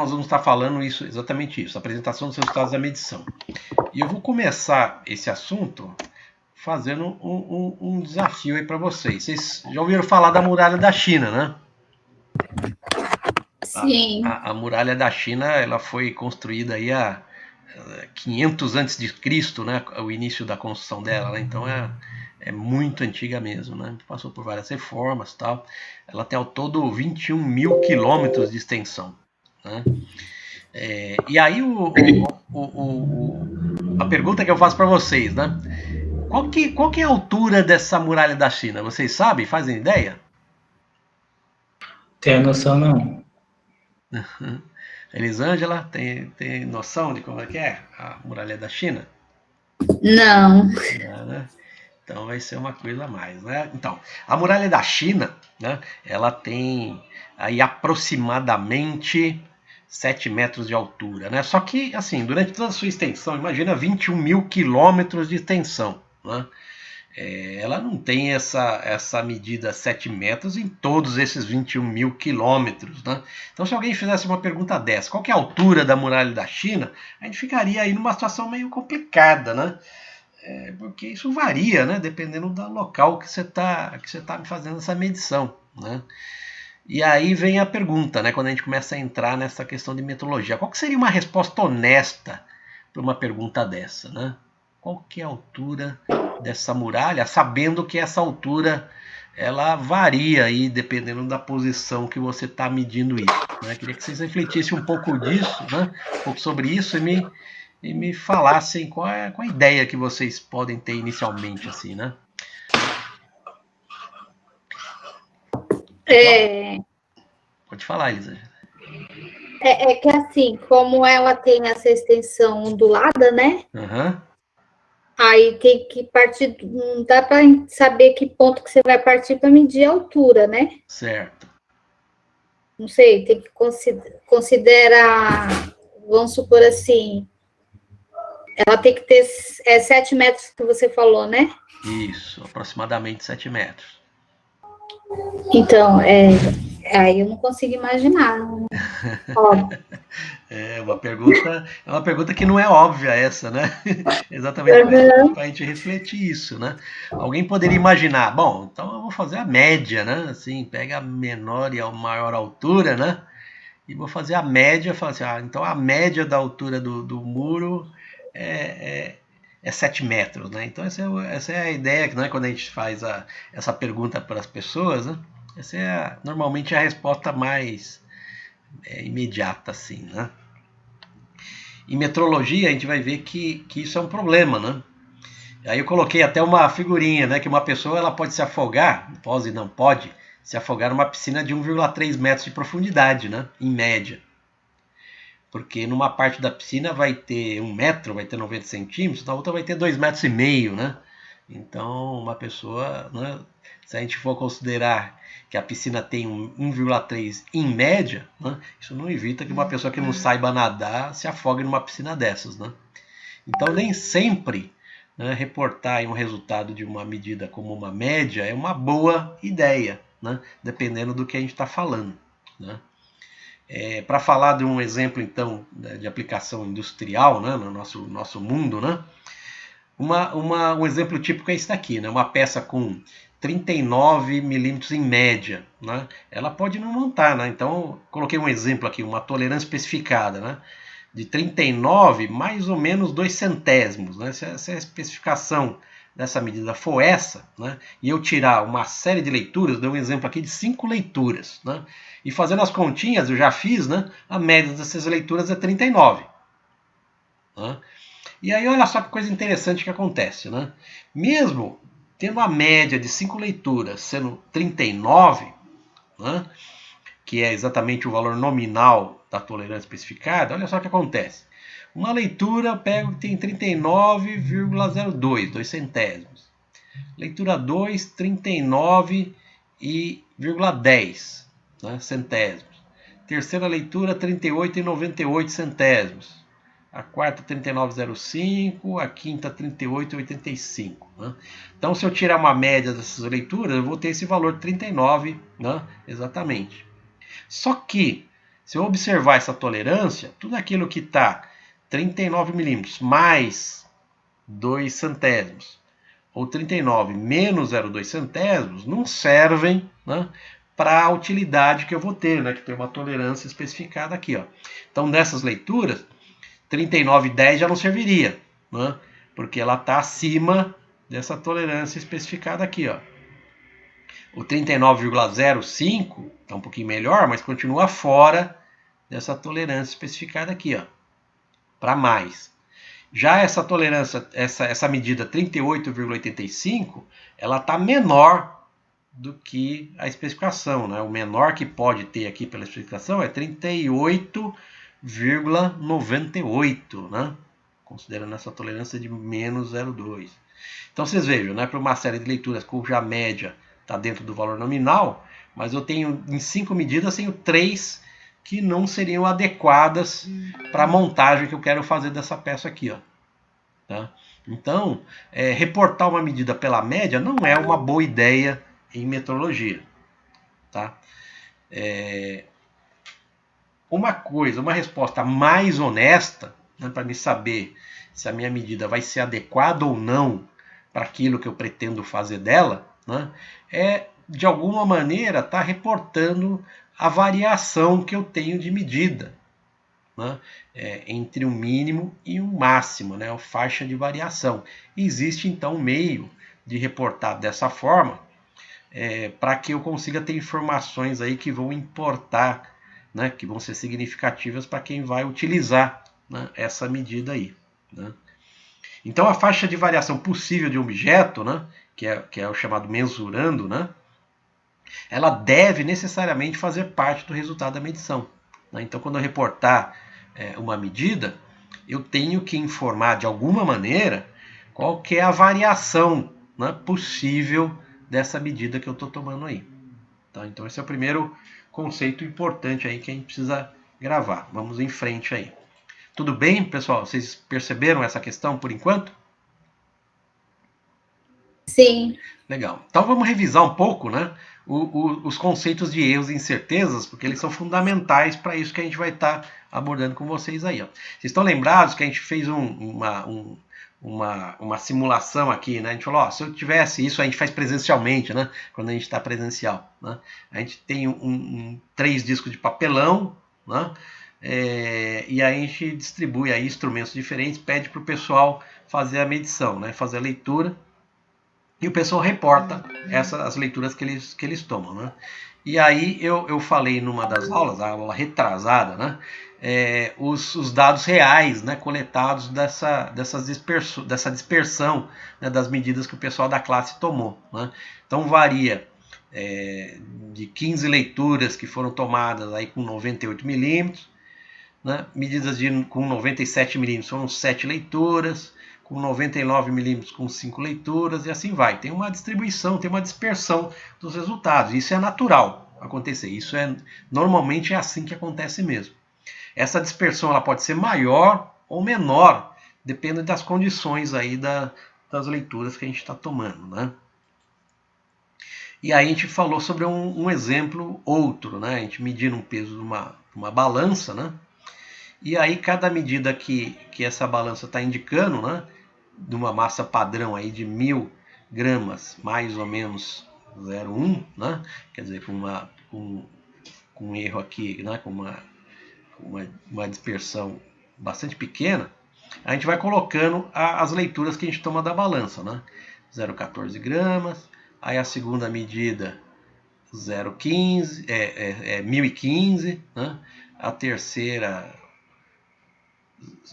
nós vamos estar falando isso, exatamente isso, apresentação dos resultados da medição. E eu vou começar esse assunto fazendo um desafio aí para vocês. Vocês já ouviram falar da muralha da China, né? Sim. A muralha da China, ela foi construída aí há 500 antes de Cristo, né? O início da construção dela, né? Então é muito antiga mesmo, né? Passou por várias reformas, tal. Ela tem ao todo 21 mil quilômetros de extensão, né? E aí a pergunta que eu faço para vocês, né? Qual que é a altura dessa muralha da China? Vocês sabem? Fazem ideia? Tenho noção não. Elisângela, tem noção de como é que é a muralha da China? Não. Não, né? Então vai ser uma coisa a mais, né? Então, a muralha da China, né? Ela tem aí aproximadamente 7 metros de altura, né? Só que, assim, durante toda a sua extensão, imagina 21 mil quilômetros de extensão, né? Ela não tem essa medida 7 metros em todos esses 21 mil quilômetros, né? Então, se alguém fizesse uma pergunta dessa, qual que é a altura da muralha da China, a gente ficaria aí numa situação meio complicada, né? Porque isso varia, né? Dependendo do local que você tá fazendo essa medição, né? E aí vem a pergunta, né? Quando a gente começa a entrar nessa questão de metodologia, qual que seria uma resposta honesta para uma pergunta dessa, né? Qual que é a altura dessa muralha, sabendo que essa altura ela varia aí dependendo da posição que você está medindo isso, né? Queria que vocês refletissem um pouco disso, né? Um pouco sobre isso e me falassem qual a ideia que vocês podem ter inicialmente, assim, né? Pode falar, Elisa. É que assim, como ela tem essa extensão ondulada, né? Uhum. Aí tem que partir, não dá para saber que ponto que você vai partir para medir a altura, né? Certo. Não sei, tem que considerar, vamos supor assim, ela tem que ter 7 metros que você falou, né? Isso, aproximadamente 7 metros. Então, aí eu não consigo imaginar. É uma pergunta que não é óbvia essa, né? Exatamente para a gente refletir isso, né? Alguém poderia imaginar, bom, então eu vou fazer a média, né? Assim, pega a menor e a maior altura, né? E vou fazer a média, falar assim, então a média da altura do muro é 7 metros, né? Então essa é a ideia, né? Quando a gente faz essa pergunta para as pessoas, né? Essa é normalmente a resposta mais imediata, assim, né? Em metrologia a gente vai ver que isso é um problema, né? Aí eu coloquei até uma figurinha, né? Que uma pessoa ela pode se afogar, pode e não pode, se afogar numa piscina de 1,3 metros de profundidade, né? Em média. Porque numa parte da piscina vai ter 1 metro, vai ter 90 centímetros, na outra vai ter 2,5 metros, né? Então, uma pessoa, né, se a gente for considerar que a piscina tem 1,3 em média, né, isso não evita que uma pessoa que não saiba nadar se afogue numa piscina dessas, né? Então, nem sempre, né, reportar um resultado de uma medida como uma média é uma boa ideia, né, dependendo do que a gente está falando, né? Para falar de um exemplo, então, de aplicação industrial, né, no nosso mundo, né? Um exemplo típico é esse daqui, né? Uma peça com 39 milímetros em média, né? Ela pode não montar, né? Então, coloquei um exemplo aqui, uma tolerância especificada, né? De 39, mais ou menos 2 centésimos, né? Se a especificação dessa medida for essa, né? E eu tirar uma série de leituras, dei um exemplo aqui de 5 leituras, né? E fazendo as continhas, eu já fiz, né? A média dessas leituras é 39, né? E aí olha só que coisa interessante que acontece, né? Mesmo tendo a média de 5 leituras sendo 39, né? Que é exatamente o valor nominal da tolerância especificada, olha só o que acontece. Uma leitura eu pego que tem 39,02, 2 centésimos. Leitura 2, 39,10, né, centésimos. Terceira leitura, 38,98 centésimos. A quarta, 39,05. A quinta, 38,85. Né? Então, se eu tirar uma média dessas leituras, eu vou ter esse valor de 39, né, exatamente. Só que Se eu observar essa tolerância, tudo aquilo que está 39 milímetros mais 2 centésimos, ou 39 menos 0,2 centésimos, não servem, né, para a utilidade que eu vou ter, né, que tem uma tolerância especificada aqui. Ó. Então, nessas leituras, 39,10 já não serviria, né, porque ela está acima dessa tolerância especificada aqui. Ó. O 39,05 está um pouquinho melhor, mas continua fora dessa tolerância especificada aqui, para mais. Já essa tolerância, essa medida 38,85, ela está menor do que a especificação, né? O menor que pode ter aqui pela especificação é 38,98, né? Considerando essa tolerância de menos 0,2. Então vocês vejam, né? Para uma série de leituras cuja média está dentro do valor nominal, mas eu tenho em 5 medidas, tenho 3 que não seriam adequadas para a montagem que eu quero fazer dessa peça aqui, ó. Tá? Então, reportar uma medida pela média não é uma boa ideia em metrologia. Tá? Uma resposta mais honesta, né, para me saber se a minha medida vai ser adequada ou não para aquilo que eu pretendo fazer dela, né, é, de alguma maneira, estar reportando a variação que eu tenho de medida, né, entre um mínimo e um máximo, né, a faixa de variação. Existe, então, um meio de reportar dessa forma, para que eu consiga ter informações aí que vão importar, né, que vão ser significativas para quem vai utilizar, né, essa medida aí. Né. Então, a faixa de variação possível de um objeto, né, que é o chamado mensurando, né, ela deve necessariamente fazer parte do resultado da medição. Né. Então, quando eu reportar uma medida, eu tenho que informar de alguma maneira qual que é a variação, né, possível dessa medida que eu estou tomando aí. Tá? Então esse é o primeiro conceito importante aí que a gente precisa gravar. Vamos em frente aí. Tudo bem, pessoal? Vocês perceberam essa questão por enquanto? Sim. Legal. Então vamos revisar um pouco, né, os conceitos de erros e incertezas, porque eles são fundamentais para isso que a gente vai estar abordando com vocês aí. Ó. Vocês estão lembrados que a gente fez uma simulação aqui, né? A gente falou, ó, se eu tivesse isso, a gente faz presencialmente, né? Quando a gente está presencial, né? A gente tem 3 discos de papelão, né? E aí a gente distribui aí instrumentos diferentes, pede para o pessoal fazer a medição, né? Fazer a leitura, e o pessoal reporta as leituras que eles tomam, né? E aí eu falei numa das aulas, a aula retrasada, né? Os dados reais, né, coletados dessa dispersão, né, das medidas que o pessoal da classe tomou. Né? Então varia de 15 leituras que foram tomadas aí com 98 milímetros, né? Medidas com 97 milímetros foram 7 leituras, com 99 milímetros com 5 leituras, e assim vai. Tem uma distribuição, tem uma dispersão dos resultados. Isso é natural acontecer. Isso normalmente é assim que acontece mesmo. Essa dispersão ela pode ser maior ou menor, dependendo das condições aí das leituras que a gente está tomando, né? E aí a gente falou sobre um exemplo outro, né? A gente medindo um peso de uma balança, né? E aí cada medida que essa balança está indicando, né, de uma massa padrão aí de 1000 gramas, mais ou menos 0,1, né, quer dizer, com um erro aqui, né, com uma dispersão bastante pequena, a gente vai colocando as leituras que a gente toma da balança, né, 0,14 gramas, aí a segunda medida 0,15, 1015, né, a terceira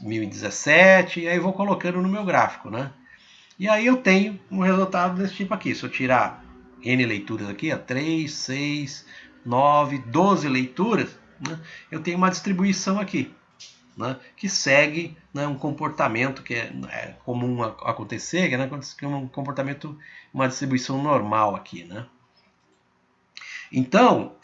1017, e aí vou colocando no meu gráfico, né? E aí eu tenho um resultado desse tipo aqui. Se eu tirar N leituras aqui, 3, 6, 9, 12 leituras, né, eu tenho uma distribuição aqui, né, que segue, né, um comportamento que é comum acontecer, né, um comportamento, uma distribuição normal aqui, né? Então,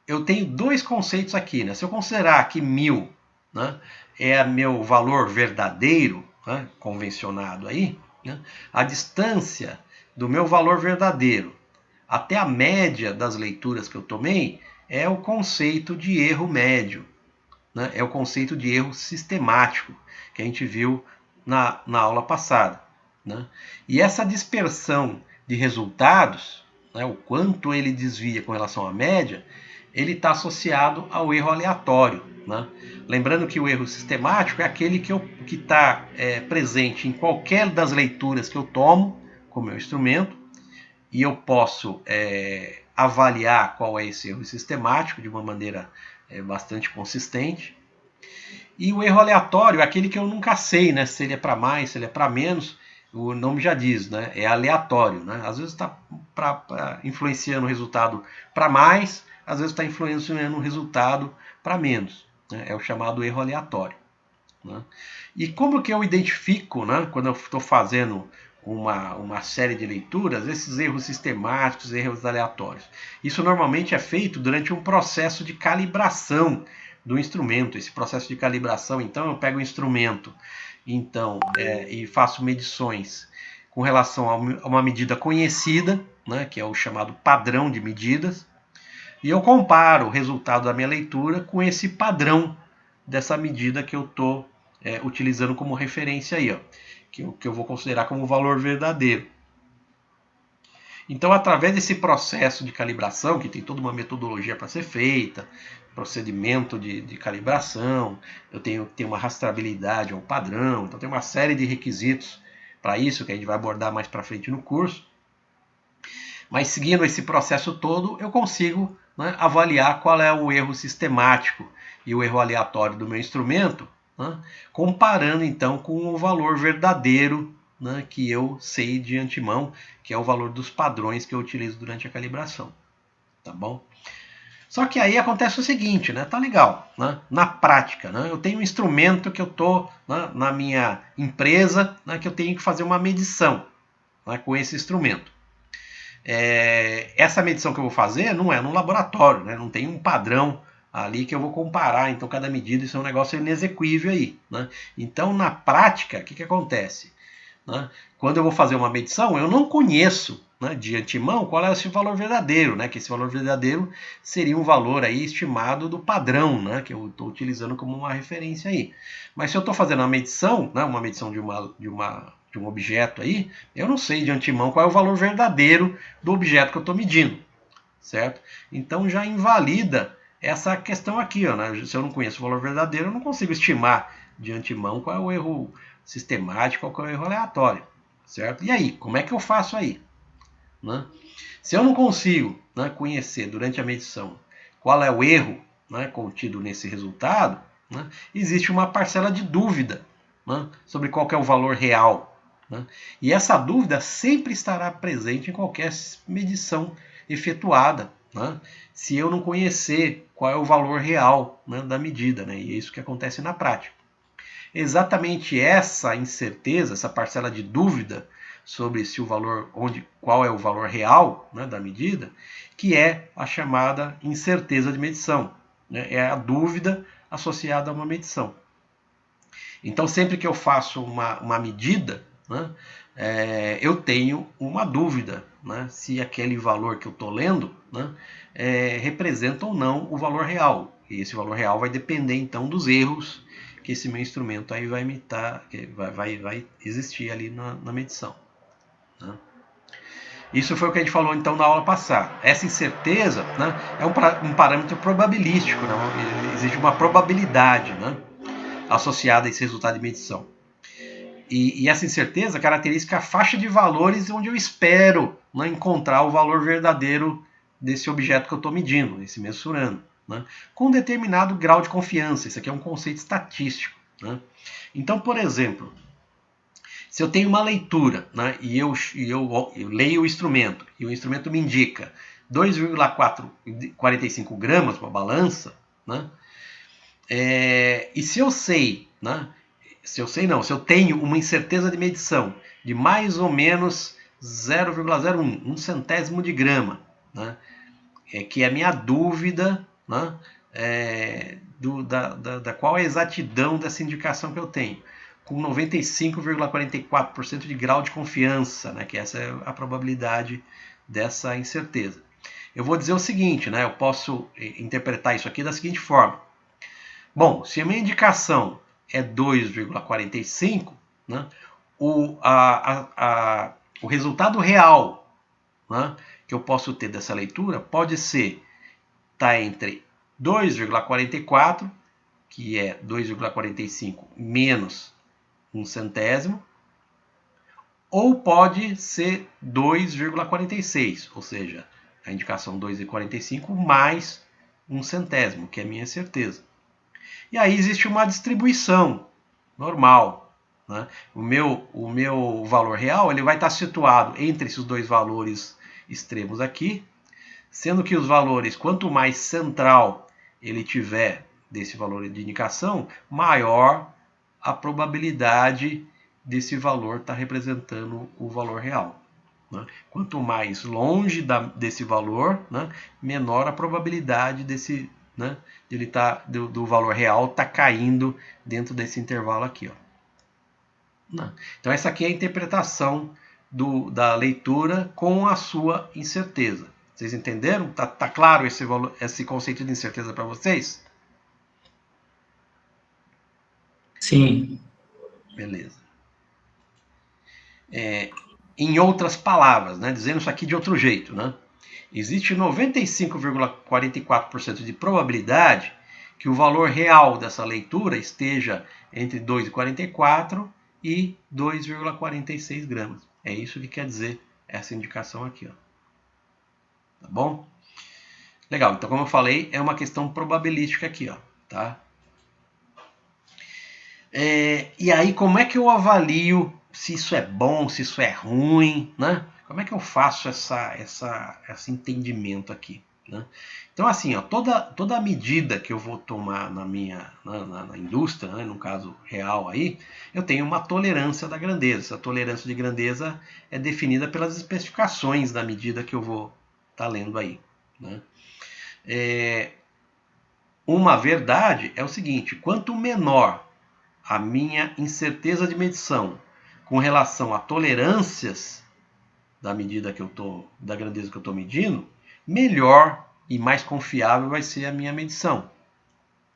eu tenho 2 conceitos aqui, né? Se eu considerar que 1000, né, é meu valor verdadeiro, né, convencionado aí, né, a distância do meu valor verdadeiro até a média das leituras que eu tomei é o conceito de erro médio, né? É o conceito de erro sistemático que a gente viu na aula passada, né? E essa dispersão de resultados, né, o quanto ele desvia com relação à média, ele está associado ao erro aleatório, né? Lembrando que o erro sistemático é aquele que está presente em qualquer das leituras que eu tomo com o meu instrumento, e eu posso avaliar qual é esse erro sistemático de uma maneira bastante consistente. E o erro aleatório é aquele que eu nunca sei, né? Se ele é para mais, se ele é para menos. O nome já diz, né? É aleatório, né? Às vezes está influenciando o resultado para mais, às vezes está influenciando o resultado para menos, né? É o chamado erro aleatório, né? E como que eu identifico, né, quando eu estou fazendo uma série de leituras, esses erros sistemáticos, erros aleatórios? Isso normalmente é feito durante um processo de calibração do instrumento. Esse processo de calibração, então, eu pego o instrumento, então, e faço medições com relação a uma medida conhecida, né, que é o chamado padrão de medidas, e eu comparo o resultado da minha leitura com esse padrão dessa medida que eu estou utilizando como referência aí, ó, que eu vou considerar como valor verdadeiro. Então, através desse processo de calibração, que tem toda uma metodologia para ser feita, procedimento de calibração, eu tenho que ter uma rastreabilidade ao padrão, então tem uma série de requisitos para isso, que a gente vai abordar mais para frente no curso. Mas seguindo esse processo todo, eu consigo, né, avaliar qual é o erro sistemático e o erro aleatório do meu instrumento, né, comparando então com o valor verdadeiro, né, que eu sei de antemão, que é o valor dos padrões que eu utilizo durante a calibração. Tá bom? Só que aí acontece o seguinte, né? Tá legal, né? Na prática, né? Eu tenho um instrumento que eu tô, né, na minha empresa, né, que eu tenho que fazer uma medição, né, com esse instrumento. Essa medição que eu vou fazer não é num laboratório, né? Não tem um padrão ali que eu vou comparar, então cada medida, isso é um negócio inexequível aí, né? Então, na prática, o que acontece? Né? Quando eu vou fazer uma medição, eu não conheço, né, de antemão qual é esse valor verdadeiro, né? Que esse valor verdadeiro seria um valor aí estimado do padrão, né, que eu estou utilizando como uma referência aí. Mas se eu estou fazendo uma medição, né, uma medição de um objeto aí, eu não sei de antemão qual é o valor verdadeiro do objeto que eu estou medindo, certo? Então já invalida essa questão aqui, ó, né? Se eu não conheço o valor verdadeiro, eu não consigo estimar de antemão qual é o erro sistemático, qual é o erro aleatório, certo? E aí, como é que eu faço aí? Né? Se eu não consigo, né, conhecer durante a medição qual é o erro, né, contido nesse resultado, né, existe uma parcela de dúvida, né, sobre qual é o valor real. Né? E essa dúvida sempre estará presente em qualquer medição efetuada, né, se eu não conhecer qual é o valor real, né, da medida. Né? E é isso que acontece na prática. Exatamente essa incerteza, essa parcela de dúvida sobre se o valor, qual é o valor real, né, da medida, que é a chamada incerteza de medição. Né? É a dúvida associada a uma medição. Então, sempre que eu faço uma medida, né, eu tenho uma dúvida, né, se aquele valor que eu estou lendo, né, representa ou não o valor real. E esse valor real vai depender, então, dos erros que esse meu instrumento aí vai imitar, que vai existir ali na medição. Né? Isso foi o que a gente falou então na aula passada. Essa incerteza, né, é um parâmetro probabilístico, né? Existe uma probabilidade, né, associada a esse resultado de medição. E essa incerteza caracteriza a faixa de valores onde eu espero, né, encontrar o valor verdadeiro desse objeto que eu estou medindo, esse mensurando, né, com um determinado grau de confiança. Isso aqui é um conceito estatístico. Né? Então, por exemplo, se eu tenho uma leitura, né, e eu leio o instrumento, e o instrumento me indica 2,45 gramas para a balança, né, e se eu sei, né, se eu tenho uma incerteza de medição de mais ou menos 0,01, um centésimo de grama, né, que é a minha dúvida, né, da qual é a exatidão dessa indicação que eu tenho, com 95,44% de grau de confiança, né, que essa é a probabilidade dessa incerteza. eu vou dizer o seguinte, né? Eu posso interpretar isso aqui da seguinte forma. Bom, se a minha indicação é 2,45, né, o resultado real, né, que eu posso ter dessa leitura pode ser entre 2,44, que é 2,45 menos 1 centésimo, ou pode ser 2,46, ou seja, a indicação 2,45 mais 1 centésimo, que é a minha certeza. E aí existe uma distribuição normal, né? O meu valor real ele vai estar situado entre esses dois valores extremos aqui, sendo que os valores, quanto mais central ele tiver desse valor de indicação, maior a probabilidade desse valor estar representando o valor real. Né? Quanto mais longe desse valor, né, menor a probabilidade desse, né, do valor real estar caindo dentro desse intervalo aqui. Ó. Então essa aqui é a interpretação da leitura com a sua incerteza. Vocês entenderam? Tá claro esse conceito de incerteza para vocês? Sim. Beleza. Em outras palavras, né, dizendo isso aqui de outro jeito, né, existe 95,44% de probabilidade que o valor real dessa leitura esteja entre 2,44 e 2,46 gramas. É isso que quer dizer essa indicação aqui. Ó. Tá bom? Legal, então como eu falei, é uma questão probabilística aqui. Ó, tá? E aí, como é que eu avalio se isso é bom, se isso é ruim, né? Como é que eu faço esse entendimento aqui? Né? Então, assim, ó, toda a medida que eu vou tomar na indústria, né, no caso real aí, eu tenho uma tolerância da grandeza. Essa tolerância de grandeza é definida pelas especificações da medida que eu vou estar lendo aí. Né? Uma verdade é o seguinte: quanto menor a minha incerteza de medição com relação a tolerâncias da medida que eu da grandeza que eu estou medindo, melhor e mais confiável vai ser a minha medição.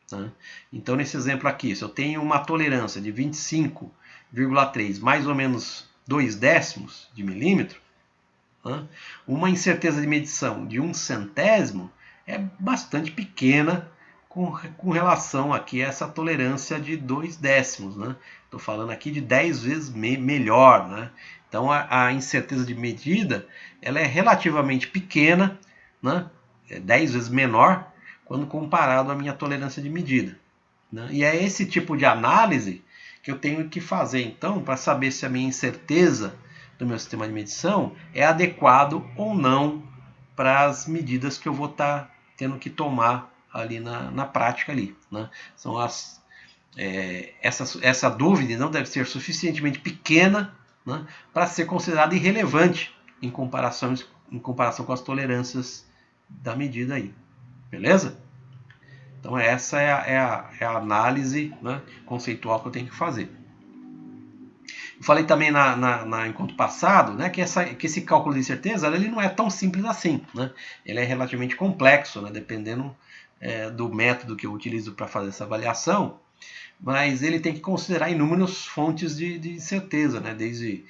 Tá? Então, nesse exemplo aqui, se eu tenho uma tolerância de 25,3, mais ou menos 2 décimos de milímetro, tá? Uma incerteza de medição de 1 centésimo é bastante pequena com relação aqui a essa tolerância de 2 décimos. Né? Estou falando aqui de 10 vezes melhor. Né? Então, a incerteza de medida ela é relativamente pequena, né? É 10 vezes menor, quando comparado à minha tolerância de medida. Né? E é esse tipo de análise que eu tenho que fazer, então, para saber se a minha incerteza do meu sistema de medição é adequado ou não para as medidas que eu vou estar tendo que tomar ali na prática ali. Né? São essa dúvida não deve ser suficientemente pequena, né, para ser considerada irrelevante em comparação com as tolerâncias da medida aí. Beleza? Então essa é a análise, né, conceitual que eu tenho que fazer. Eu falei também na encontro passado, né, que esse cálculo de incerteza ele não é tão simples assim. Né? Ele é relativamente complexo, né, dependendo do método que eu utilizo para fazer essa avaliação, mas ele tem que considerar inúmeras fontes de incerteza, né, desde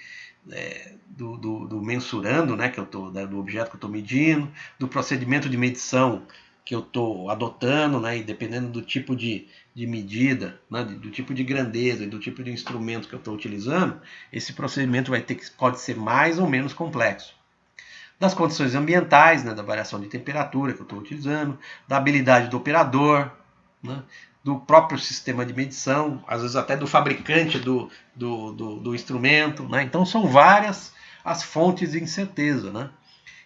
do mensurando, né, do objeto que eu estou medindo, do procedimento de medição que eu estou adotando, né, e dependendo do tipo de medida, né, do tipo de grandeza e do tipo de instrumento que eu estou utilizando, esse procedimento pode ser mais ou menos complexo. Das condições ambientais, né, da variação de temperatura que eu estou utilizando, da habilidade do operador, né, do próprio sistema de medição, às vezes até do fabricante do instrumento. Né? Então são várias as fontes de incerteza. Né?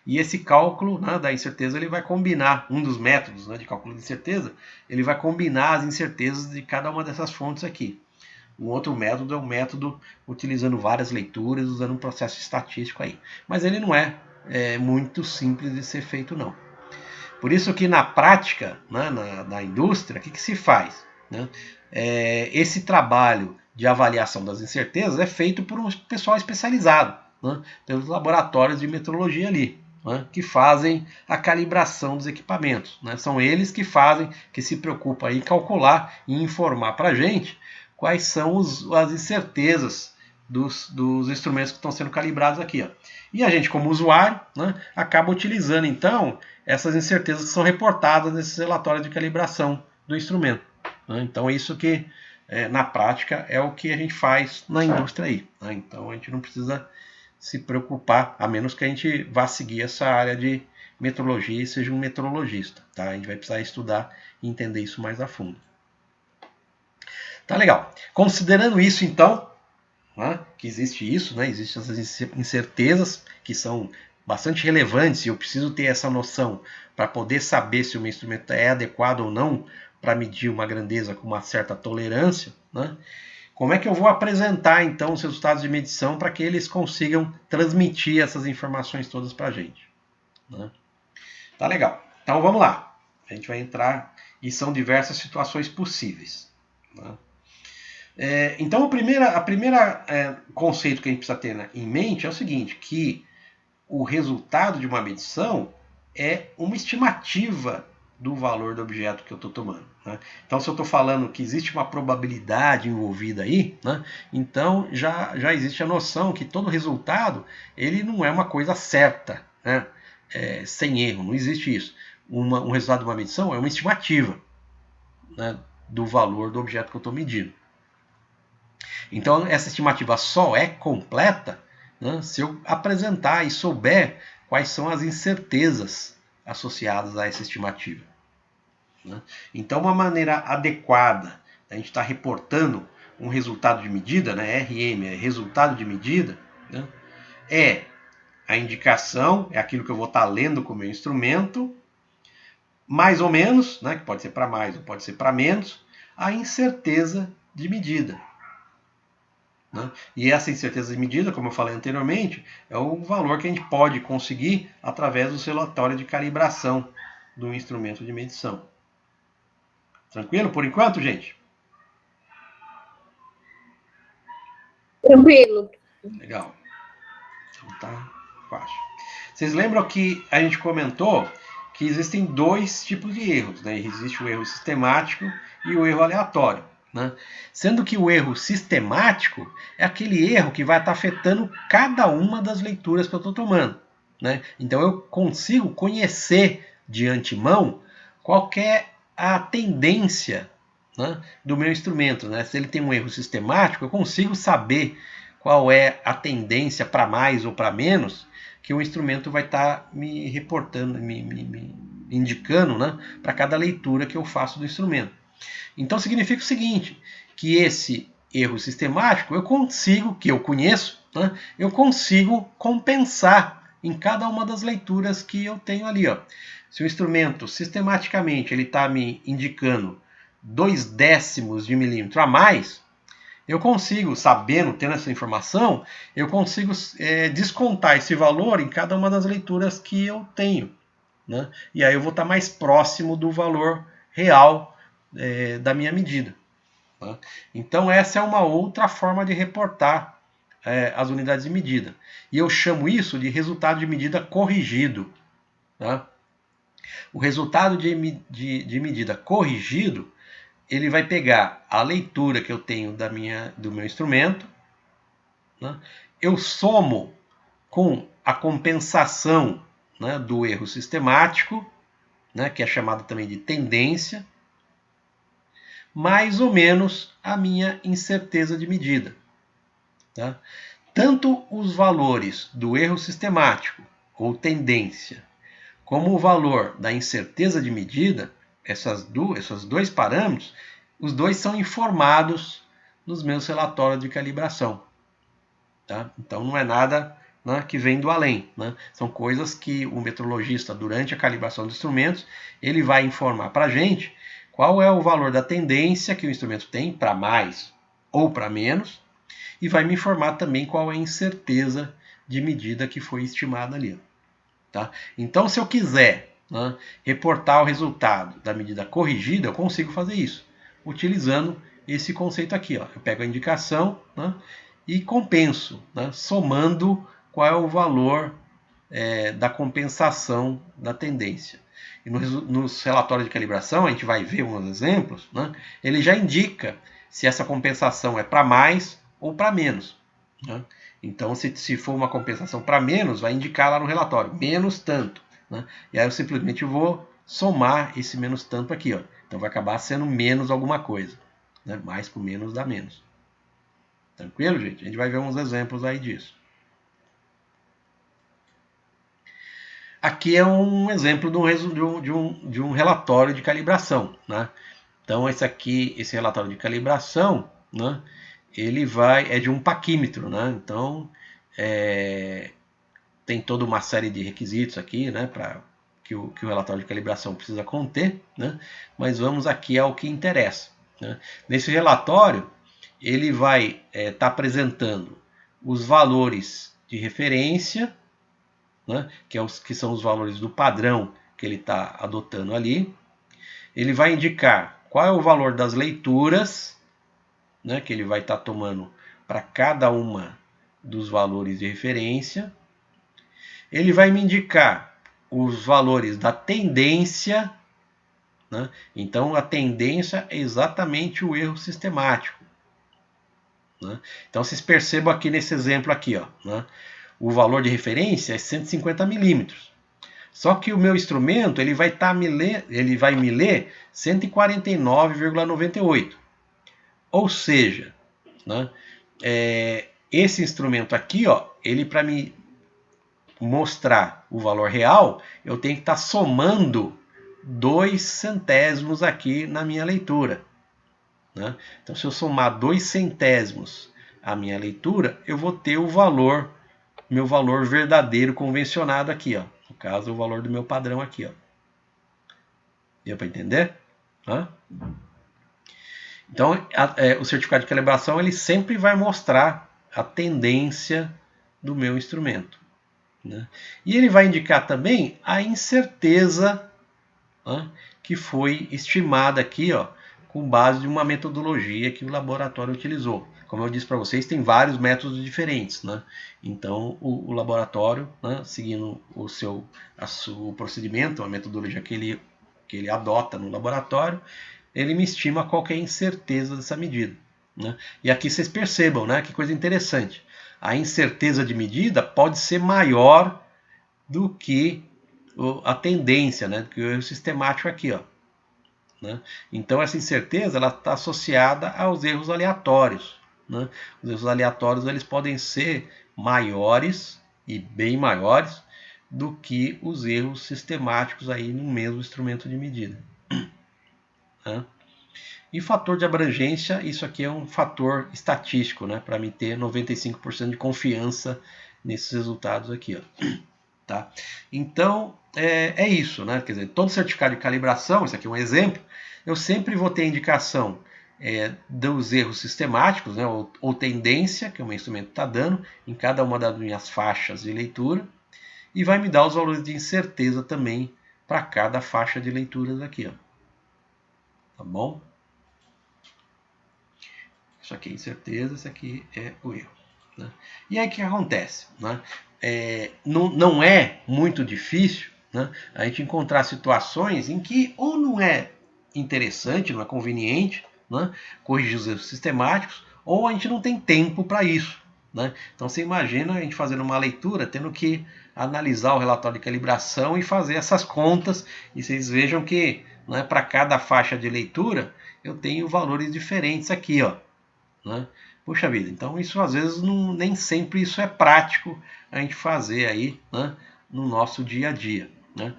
E esse cálculo, né, da incerteza ele vai combinar, um dos métodos, né, de cálculo de incerteza, ele vai combinar as incertezas de cada uma dessas fontes aqui. Um outro método é um método utilizando várias leituras, usando um processo estatístico aí. Mas ele não é muito simples de ser feito, não. Por isso que na prática, né, na indústria, o que se faz? Né? Esse trabalho de avaliação das incertezas é feito por um pessoal especializado, né, pelos laboratórios de metrologia ali. né, que fazem a calibração dos equipamentos. Né? São eles que se preocupam em calcular e informar para a gente quais são as incertezas dos instrumentos que estão sendo calibrados aqui. Ó. E a gente, como usuário, né, acaba utilizando, então, essas incertezas que são reportadas nesses relatórios de calibração do instrumento. Né? Então, isso que, na prática, é o que a gente faz na indústria aí. Né? Então, a gente não precisa se preocupar, a menos que a gente vá seguir essa área de metrologia e seja um metrologista. Tá? A gente vai precisar estudar e entender isso mais a fundo. Tá legal. Considerando isso, então, né, que existe isso, né, existem essas incertezas que são bastante relevantes e eu preciso ter essa noção para poder saber se o meu instrumento é adequado ou não para medir uma grandeza com uma certa tolerância, né? Como é que eu vou apresentar, então, os resultados de medição para que eles consigam transmitir essas informações todas para a gente? Né? Tá legal. Então, vamos lá. A gente vai entrar e são diversas situações possíveis. Né? Então, o primeiro conceito que a gente precisa ter em mente é o seguinte, que o resultado de uma medição é uma estimativa do valor do objeto que eu estou tomando. Né? Então, se eu estou falando que existe uma probabilidade envolvida aí, né, então já existe a noção que todo resultado ele não é uma coisa certa, né, sem erro, não existe isso. Um resultado de uma medição é uma estimativa, né, do valor do objeto que eu estou medindo. Então, essa estimativa só é completa, né, se eu apresentar e souber quais são as incertezas associadas a essa estimativa. Né? Então, uma maneira adequada a gente estar reportando um resultado de medida, né, RM, resultado de medida, né, é a indicação, é aquilo que eu vou estar lendo com o meu instrumento, mais ou menos, né, que pode ser para mais ou pode ser para menos, a incerteza de medida. Né? E essa incerteza de medida, como eu falei anteriormente, é o valor que a gente pode conseguir através do relatório de calibração do instrumento de medição. Tranquilo por enquanto, gente? Tranquilo. Legal. Então tá fácil. Vocês lembram que a gente comentou que existem dois tipos de erros, né? Existe o erro sistemático e o erro aleatório. Né? Sendo que o erro sistemático é aquele erro que vai estar afetando cada uma das leituras que eu estou tomando. Né? Então eu consigo conhecer de antemão qual é a tendência, né, do meu instrumento. Né? Se ele tem um erro sistemático, eu consigo saber qual é a tendência para mais ou para menos que o instrumento vai estar me reportando, me indicando, né, para cada leitura que eu faço do instrumento. Então significa o seguinte, que esse erro sistemático que eu conheço, né, eu consigo compensar em cada uma das leituras que eu tenho ali. Ó. Se o instrumento sistematicamente ele está me indicando 0,2 de milímetro a mais, eu consigo, tendo essa informação, eu consigo descontar esse valor em cada uma das leituras que eu tenho. Né? E aí eu vou estar mais próximo do valor real da minha medida. Tá? Então essa é uma outra forma de reportar as unidades de medida. E eu chamo isso de resultado de medida corrigido. Tá? O resultado de medida corrigido, ele vai pegar a leitura que eu tenho do meu instrumento, né? Eu somo com a compensação, né, do erro sistemático, né, que é chamado também de tendência, mais ou menos a minha incerteza de medida. Tá? Tanto os valores do erro sistemático, ou tendência, como o valor da incerteza de medida, esses dois parâmetros, os dois são informados nos meus relatórios de calibração. Tá? Então não é nada, né, que vem do além. Né? São coisas que o metrologista, durante a calibração dos instrumentos, ele vai informar para a gente qual é o valor da tendência que o instrumento tem para mais ou para menos, e vai me informar também qual é a incerteza de medida que foi estimada ali. Tá? Então, se eu quiser, né, reportar o resultado da medida corrigida, eu consigo fazer isso, utilizando esse conceito aqui. Ó. Eu pego a indicação, né, e compenso, né, somando qual é o valor da compensação da tendência. E nos relatórios de calibração, a gente vai ver uns exemplos, né? Ele já indica se essa compensação é para mais ou para menos, né? Então, se for uma compensação para menos, vai indicar lá no relatório, menos tanto, né? E aí eu simplesmente vou somar esse menos tanto aqui, ó. Então vai acabar sendo menos alguma coisa, né? Mais com menos dá menos. Tranquilo, gente? A gente vai ver uns exemplos aí disso. Aqui é um exemplo de um relatório de calibração, né? Então esse relatório de calibração, né? Ele é de um paquímetro, né? Então tem toda uma série de requisitos aqui, né? Para que o relatório de calibração precisa conter, né? Mas vamos aqui ao que interessa, né? Nesse relatório ele vai estar apresentando os valores de referência, né, que são os valores do padrão que ele está adotando ali. Ele vai indicar qual é o valor das leituras, né, que ele vai estar tomando para cada uma dos valores de referência. Ele vai me indicar os valores da tendência, né? Então a tendência é exatamente o erro sistemático, né? Então vocês percebam aqui nesse exemplo aqui, ó, né? O valor de referência é 150 milímetros. Só que o meu instrumento ele vai me ler 149,98. Ou seja, né, esse instrumento aqui, ó, ele para me mostrar o valor real, eu tenho que estar somando 2 centésimos aqui na minha leitura, né? Então, se eu somar 2 centésimos à minha leitura, eu vou ter o valor, meu valor verdadeiro convencionado aqui, ó. No caso, o valor do meu padrão aqui, ó. Deu para entender? Hã? Então, o certificado de calibração ele sempre vai mostrar a tendência do meu instrumento, né? E ele vai indicar também a incerteza, né, que foi estimada aqui, ó, com base em uma metodologia que o laboratório utilizou. Como eu disse para vocês, tem vários métodos diferentes, né? Então, o laboratório, né, seguindo o procedimento, a metodologia que ele adota no laboratório, ele me estima qual que é a incerteza dessa medida, né? E aqui vocês percebam, né, que coisa interessante. A incerteza de medida pode ser maior do que a tendência, né, do que o erro sistemático aqui, ó, né? Então essa incerteza ela está associada aos erros aleatórios, né? Os erros aleatórios eles podem ser maiores e bem maiores do que os erros sistemáticos aí no mesmo instrumento de medida, né? E fator de abrangência, isso aqui é um fator estatístico, né, para me ter 95% de confiança nesses resultados aqui, ó. Tá? Então, é isso, né? Quer dizer, todo certificado de calibração, isso aqui é um exemplo, eu sempre vou ter a indicação dos erros sistemáticos, né, ou tendência, que o meu instrumento está dando, em cada uma das minhas faixas de leitura, e vai me dar os valores de incerteza também para cada faixa de leituras aqui, ó. Tá bom? Isso aqui é incerteza, isso aqui é o erro, né? E aí o que acontece, né? Não é muito difícil, né, a gente encontrar situações em que ou não é interessante, não é conveniente, né, corrigir os erros sistemáticos, ou a gente não tem tempo para isso, né? Então você imagina a gente fazendo uma leitura, tendo que analisar o relatório de calibração e fazer essas contas, e vocês vejam que, né, para cada faixa de leitura eu tenho valores diferentes aqui, ó, né? Puxa vida, então isso às vezes nem sempre isso é prático a gente fazer aí, né, no nosso dia a dia, né?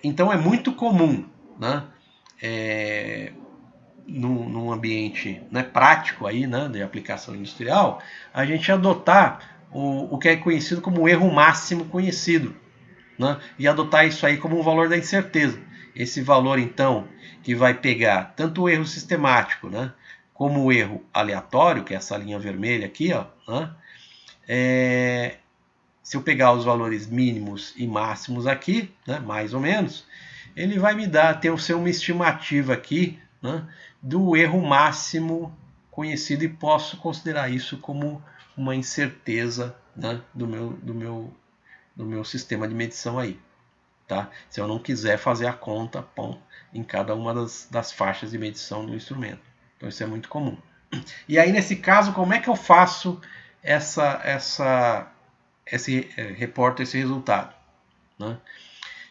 Então é muito comum, né, num ambiente, né, prático aí, né, de aplicação industrial, a gente adotar o que é conhecido como o erro máximo conhecido, né, e adotar isso aí como um valor da incerteza. Esse valor, então, que vai pegar tanto o erro sistemático, né, como o erro aleatório, que é essa linha vermelha aqui, ó, né, se eu pegar os valores mínimos e máximos aqui, né, mais ou menos, ele vai me ter uma estimativa aqui, né, do erro máximo conhecido, e posso considerar isso como uma incerteza, né, do meu do meu sistema de medição aí. Tá? Se eu não quiser fazer a conta em cada uma das faixas de medição do instrumento. Então isso é muito comum. E aí nesse caso, como é que eu faço reporto esse resultado? Né?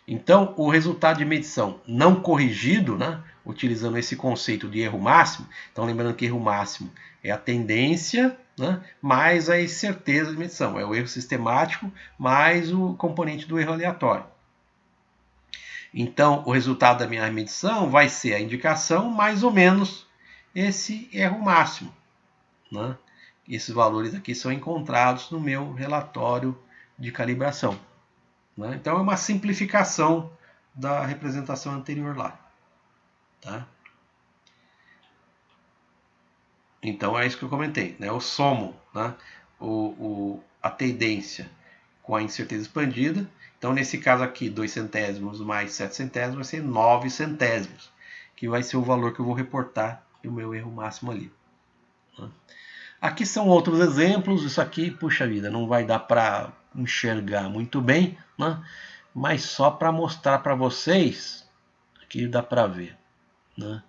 Então o resultado de medição não corrigido, né, utilizando esse conceito de erro máximo, então lembrando que erro máximo é a tendência, né, mais a incerteza de medição, é o erro sistemático mais o componente do erro aleatório. Então, o resultado da minha medição vai ser a indicação mais ou menos esse erro máximo. Né? Esses valores aqui são encontrados no meu relatório de calibração. Né? Então, é uma simplificação da representação anterior lá. Tá? Então, é isso que eu comentei. Né? Eu somo, né, a tendência com a incerteza expandida. Então, nesse caso aqui, 2 centésimos mais 7 centésimos vai ser 9 centésimos, que vai ser o valor que eu vou reportar e o meu erro máximo ali. Aqui são outros exemplos. Isso aqui, puxa vida, não vai dar para enxergar muito bem, né? Mas só para mostrar para vocês, aqui dá para ver. Né?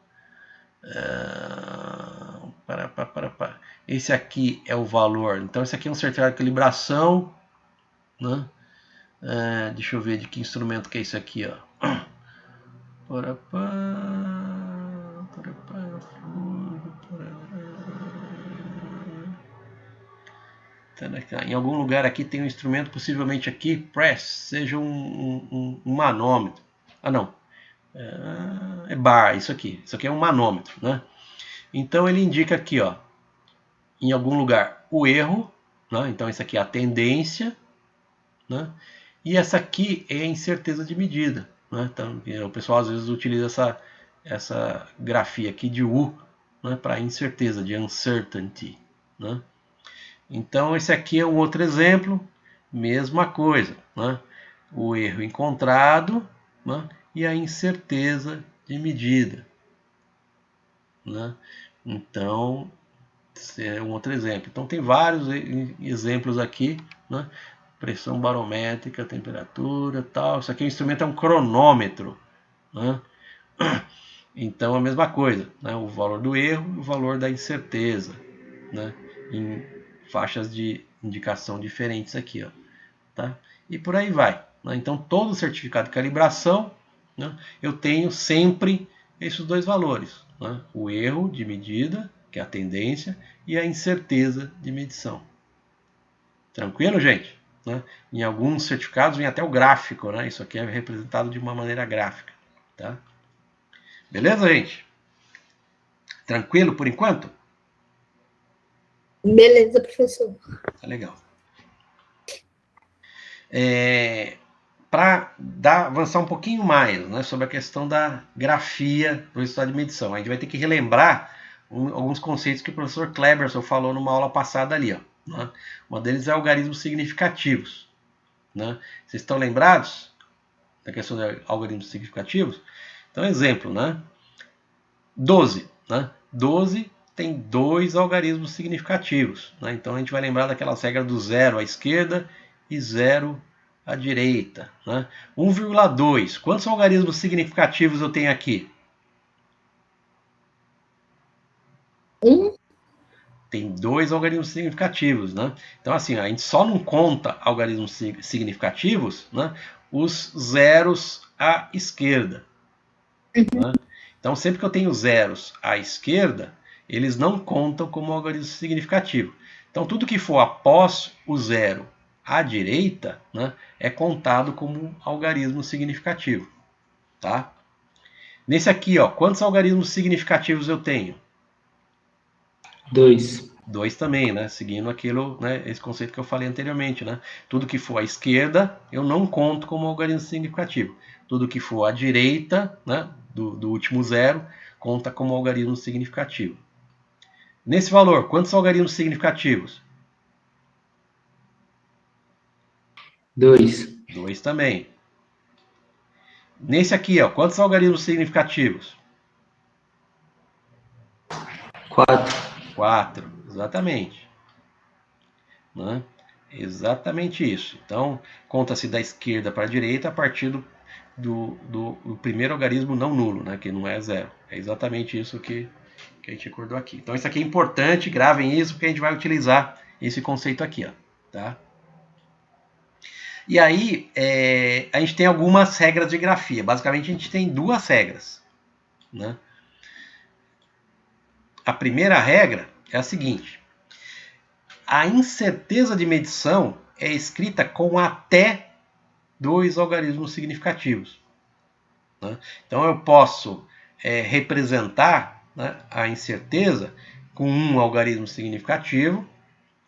Esse aqui é o valor. Então, esse aqui é um certificado de calibração. Né? Deixa eu ver de que instrumento que é isso aqui, ó. Em algum lugar aqui tem um instrumento, possivelmente aqui, press, seja um manômetro. Ah, não. É bar, isso aqui. Isso aqui é um manômetro, né? Então ele indica aqui, ó, em algum lugar, o erro, né? Então isso aqui é a tendência, né? E essa aqui é a incerteza de medida. Né? Então, o pessoal às vezes utiliza essa grafia aqui de U, né, para incerteza, de uncertainty. Né? Então esse aqui é um outro exemplo, mesma coisa. Né? O erro encontrado, né, e a incerteza de medida. Né? Então, esse é um outro exemplo. Então tem vários exemplos aqui. Né? Pressão barométrica, temperatura, tal. Isso aqui é um instrumento, é um cronômetro. Né? Então a mesma coisa, né? O valor do erro e o valor da incerteza, né? Em faixas de indicação diferentes aqui, ó, tá? E por aí vai. Né? Então todo certificado de calibração, né, eu tenho sempre esses dois valores, né? O erro de medida, que é a tendência, e a incerteza de medição. Tranquilo, gente? Né? Em alguns certificados vem até o gráfico, né? Isso aqui é representado de uma maneira gráfica. Tá? Beleza, gente? Tranquilo por enquanto? Beleza, professor. Tá legal. Para avançar um pouquinho mais, né, sobre a questão da grafia do resultado de medição, a gente vai ter que relembrar alguns conceitos que o professor Kleberson falou numa aula passada ali. Ó, né? Uma deles é algarismos significativos. Né? Vocês estão lembrados da questão de algarismos significativos? Então, exemplo, né? 12. Né? 12 tem 2 algarismos significativos. Né? Então, a gente vai lembrar daquelas regras do 0 à esquerda e 0 à direita. Né? 1,2. Quantos algarismos significativos eu tenho aqui? 1. Tem 2 algarismos significativos. Né? Então, assim, a gente só não conta algarismos significativos, né, os zeros à esquerda. Né? Então, sempre que eu tenho zeros à esquerda, eles não contam como algarismo significativo. Então, tudo que for após o zero à direita, né, é contado como algarismo significativo. Tá? Nesse aqui, ó, quantos algarismos significativos eu tenho? 2. 2 também, né? Seguindo aquilo, né, esse conceito que eu falei anteriormente. Né? Tudo que for à esquerda, eu não conto como algarismo significativo. Tudo que for à direita, né, do último zero, conta como algarismo significativo. Nesse valor, quantos algarismos significativos? 2. 2 também. Nesse aqui, ó, quantos algarismos significativos? 4. 4, exatamente. Né? Exatamente isso. Então, conta-se da esquerda para a direita a partir do primeiro algarismo não nulo, né, que não é zero. É exatamente isso que a gente acordou aqui. Então, isso aqui é importante, gravem isso, porque a gente vai utilizar esse conceito aqui. Ó, tá? E aí, a gente tem algumas regras de grafia. Basicamente, a gente tem duas regras. Né? A primeira regra é a seguinte: a incerteza de medição é escrita com até 2 algarismos significativos. Né? Então, eu posso representar, né, a incerteza com um algarismo significativo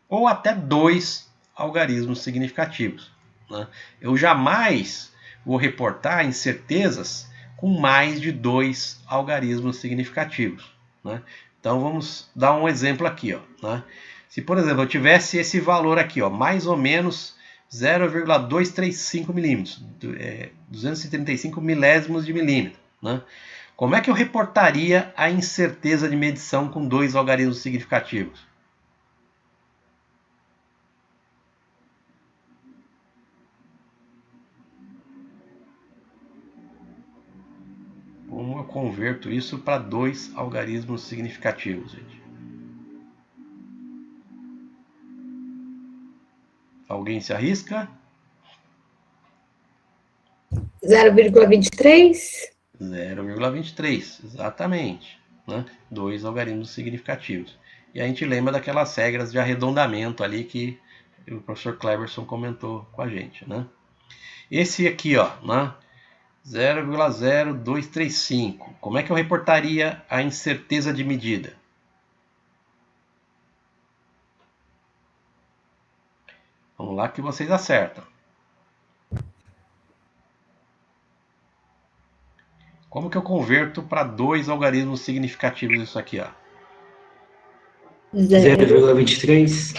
ou até 2 algarismos significativos. Né? Eu jamais vou reportar incertezas com mais de 2 algarismos significativos. Né? Então, vamos dar um exemplo aqui. Ó, né? Se, por exemplo, eu tivesse esse valor aqui, ó, mais ou menos 0,235 milímetros, 235 milésimos de milímetro. Né? Como é que eu reportaria a incerteza de medição com 2 algarismos significativos? Como eu converto isso para 2 algarismos significativos, gente? Alguém se arrisca? 0,23? 0,23, exatamente. Né? 2 algarismos significativos. E a gente lembra daquelas regras de arredondamento ali que o professor Cleberson comentou com a gente. Né? Esse aqui, ó, né? 0,0235. Como é que eu reportaria a incerteza de medida? Vamos lá que vocês acertam. Como que eu converto para 2 algarismos significativos isso aqui? 0,23.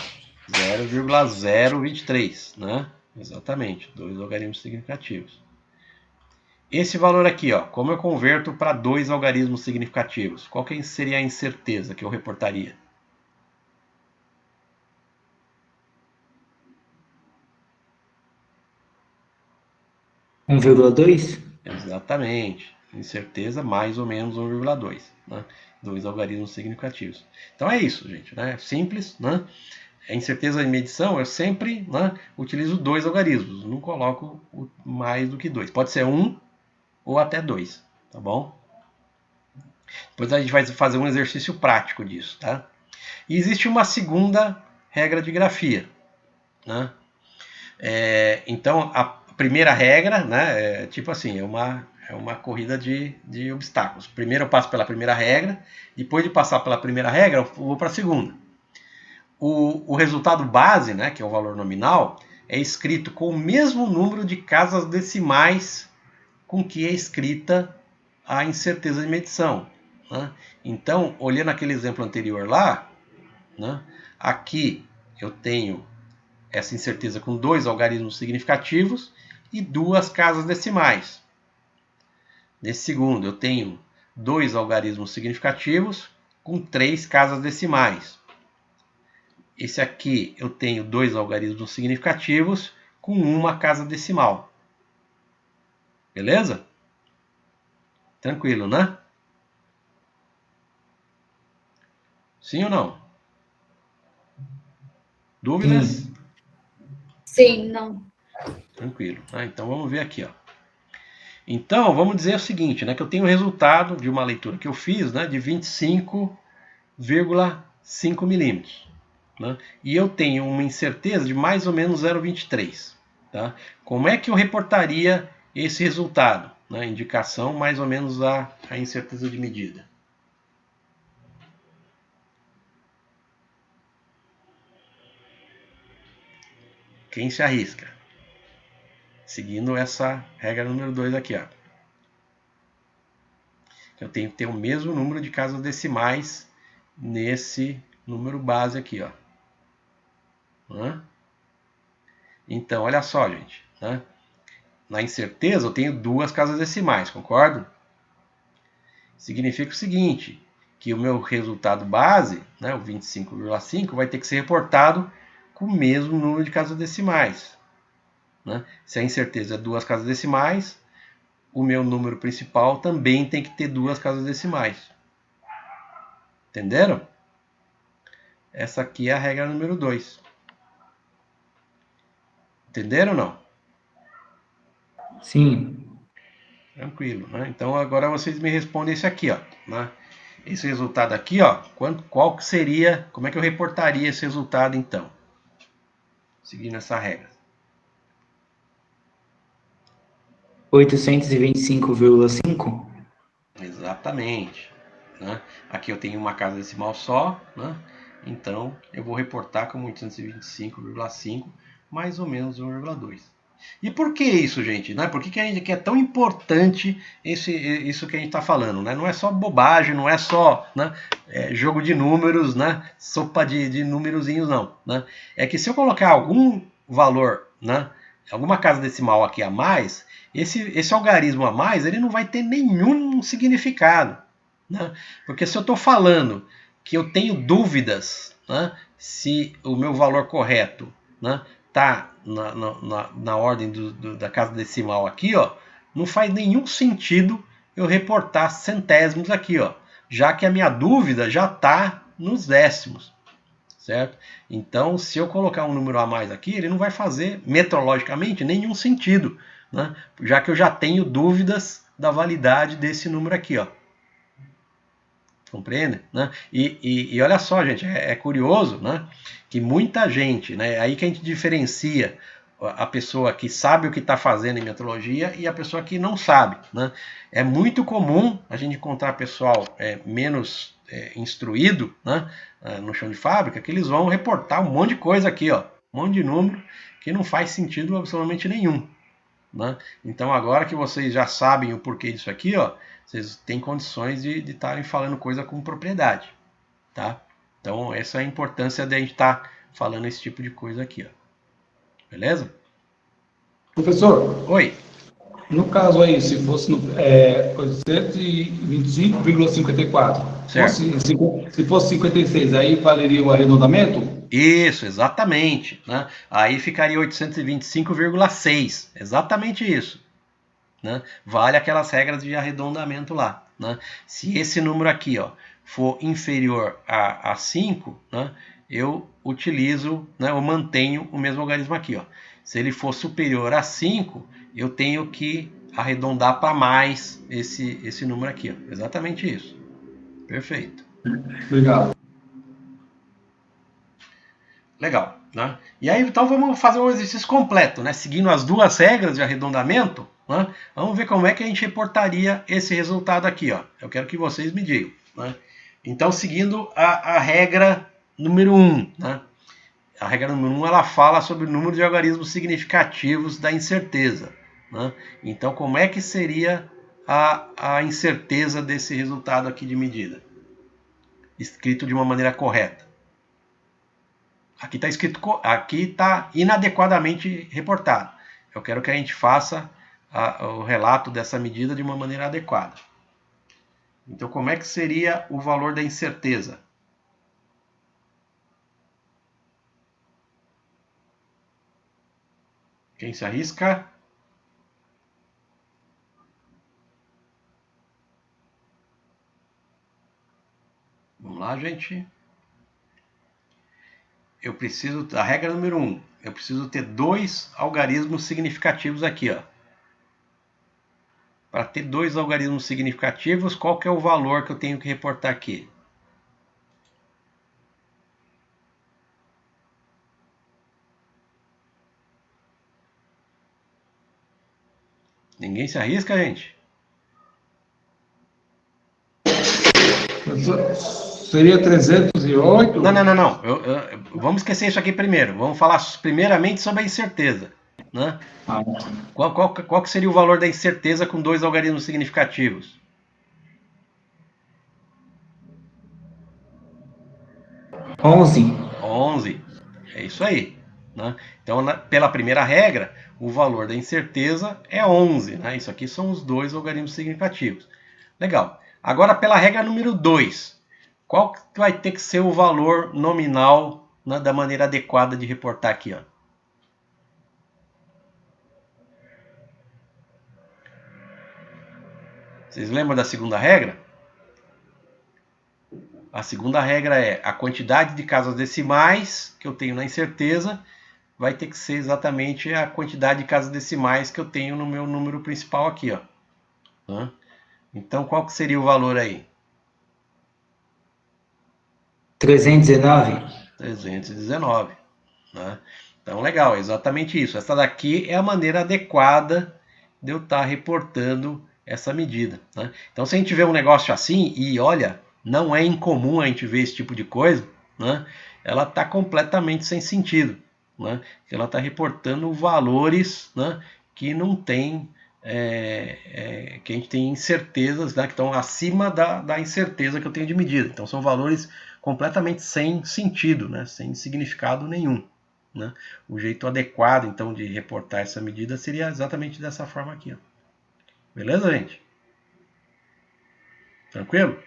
0,023, né? Exatamente, 2 algarismos significativos. Esse valor aqui, ó, como eu converto para 2 algarismos significativos? Qual que seria a incerteza que eu reportaria? 1,2. Exatamente. Incerteza mais ou menos 1,2. Né? 2 algarismos significativos. Então é isso, gente. Né? Simples. Né? A incerteza de medição eu sempre, né, utilizo 2 algarismos. Não coloco mais do que 2. Pode ser 1 ou até 2. Tá bom? Depois a gente vai fazer um exercício prático disso. Tá? E existe uma segunda regra de grafia. Né? Então, a primeira regra, né, é tipo assim, é uma corrida de obstáculos. Primeiro eu passo pela primeira regra, depois de passar pela primeira regra, eu vou para a segunda. O resultado base, né, que é o valor nominal, é escrito com o mesmo número de casas decimais com que é escrita a incerteza de medição. Né? Então, olhando aquele exemplo anterior lá, né, aqui eu tenho essa incerteza com 2 algarismos significativos e 2 casas decimais. Nesse segundo, eu tenho 2 algarismos significativos com 3 casas decimais. Esse aqui eu tenho 2 algarismos significativos com 1 casa decimal. Beleza? Tranquilo, né? Sim ou não? Dúvidas? Sim. Sim, não. Tranquilo. Então vamos ver aqui. Ó. Então, vamos dizer o seguinte, né, que eu tenho o resultado de uma leitura que eu fiz, né, de 25,5 milímetros. Né, e eu tenho uma incerteza de mais ou menos 0,23. Tá? Como é que eu reportaria esse resultado? Né, indicação mais ou menos a incerteza de medida. Quem se arrisca? Seguindo essa regra número 2 aqui. Ó. Eu tenho que ter o mesmo número de casas decimais nesse número base aqui. Ó. Então, olha só, gente. Né? Na incerteza, eu tenho 2 casas decimais, concordo? Significa o seguinte, que o meu resultado base, né, o 25,5, vai ter que ser reportado com o mesmo número de casas decimais. Né? Se a incerteza é 2 casas decimais, o meu número principal também tem que ter 2 casas decimais. Entenderam? Essa aqui é a regra número 2. Entenderam ou não? Sim. Tranquilo, né? Então agora vocês me respondem esse aqui, ó, né? Esse resultado aqui, ó, qual que seria, como é que eu reportaria esse resultado então? Seguindo essa regra. 825,5? Exatamente, né? Aqui eu tenho uma casa decimal só, né? Então eu vou reportar como 825,5 mais ou menos 1,2. E por que isso, gente? Né? Por que é tão importante isso que a gente está falando? Né? Não é só bobagem, não é só, né, jogo de números, né? Sopa de númerozinhos, não. Né? É que se eu colocar algum valor, né, alguma casa decimal aqui a mais, esse algarismo a mais ele não vai ter nenhum significado. Né? Porque se eu estou falando que eu tenho dúvidas, né, se o meu valor correto está na ordem da casa decimal aqui, ó, não faz nenhum sentido eu reportar centésimos aqui, ó, já que a minha dúvida já está nos décimos. Certo? Então, se eu colocar um número a mais aqui, ele não vai fazer metrologicamente nenhum sentido, né? Já que eu já tenho dúvidas da validade desse número aqui, ó. Compreende? Né? E olha só, gente, é curioso, né, que muita gente, né, aí que a gente diferencia a pessoa que sabe o que está fazendo em metrologia e a pessoa que não sabe. Né? É muito comum a gente encontrar pessoal menos instruído, né, no chão de fábrica, que eles vão reportar um monte de coisa aqui, ó, um monte de número que não faz sentido absolutamente nenhum. Né? Então agora que vocês já sabem o porquê disso aqui, ó, vocês têm condições de estarem falando coisa com propriedade. Tá? Então essa é a importância de a gente estar falando esse tipo de coisa aqui. Ó. Beleza? Professor, Oi. no caso aí, se fosse 825,54, se fosse 56, aí valeria o arredondamento? Isso, exatamente. Né? Aí ficaria 825,6. Exatamente isso. Né? Vale aquelas regras de arredondamento lá. Né? Se esse número aqui, ó, for inferior a 5, né, eu utilizo, né, eu mantenho o mesmo algarismo aqui. Ó. Se ele for superior a 5, eu tenho que arredondar para mais esse número aqui. Ó. Exatamente isso. Perfeito. Obrigado. Legal. Né? E aí, então, vamos fazer um exercício completo, né? Seguindo as duas regras de arredondamento, né? Vamos ver como é que a gente reportaria esse resultado aqui. Ó. Eu quero que vocês me digam. Né? Então, seguindo a regra número 1. Né? A regra número 1 ela fala sobre o número de algarismos significativos da incerteza. Né? Então, como é que seria a incerteza desse resultado aqui de medida? Escrito de uma maneira correta. Aqui está escrito, aqui está inadequadamente reportado. Eu quero que a gente faça o relato dessa medida de uma maneira adequada. Então, como é que seria o valor da incerteza? Quem se arrisca? Vamos lá, gente. Eu preciso, a regra número 1, eu preciso ter 2 algarismos significativos aqui, ó. Para ter 2 algarismos significativos, qual que é o valor que eu tenho que reportar aqui? Ninguém se arrisca, gente? Seria 308? Não. Vamos esquecer isso aqui primeiro. Vamos falar primeiramente sobre a incerteza. Né? Qual que seria o valor da incerteza com 2 algarismos significativos? 11. É isso aí. Né? Então, pela primeira regra, o valor da incerteza é 11. Né? Isso aqui são os 2 algarismos significativos. Legal. Agora, pela regra número 2, qual que vai ter que ser o valor nominal, né, da maneira adequada de reportar aqui, ó. Vocês lembram da segunda regra? A segunda regra é a quantidade de casas decimais que eu tenho na incerteza vai ter que ser exatamente a quantidade de casas decimais que eu tenho no meu número principal aqui, ó. Né? Então, qual que seria o valor aí? 319. 319. Né? Então, legal, é exatamente isso. Essa daqui é a maneira adequada de eu estar reportando essa medida. Né? Então, se a gente vê um negócio assim, e olha, não é incomum a gente ver esse tipo de coisa, né? Ela está completamente sem sentido. Né? Ela está reportando valores, né, que não tem, que a gente tem incertezas, né, que estão acima da incerteza que eu tenho de medida. Então, são valores completamente sem sentido, né, sem significado nenhum. Né? O jeito adequado, então, de reportar essa medida seria exatamente dessa forma aqui. Ó. Beleza, gente? Tranquilo?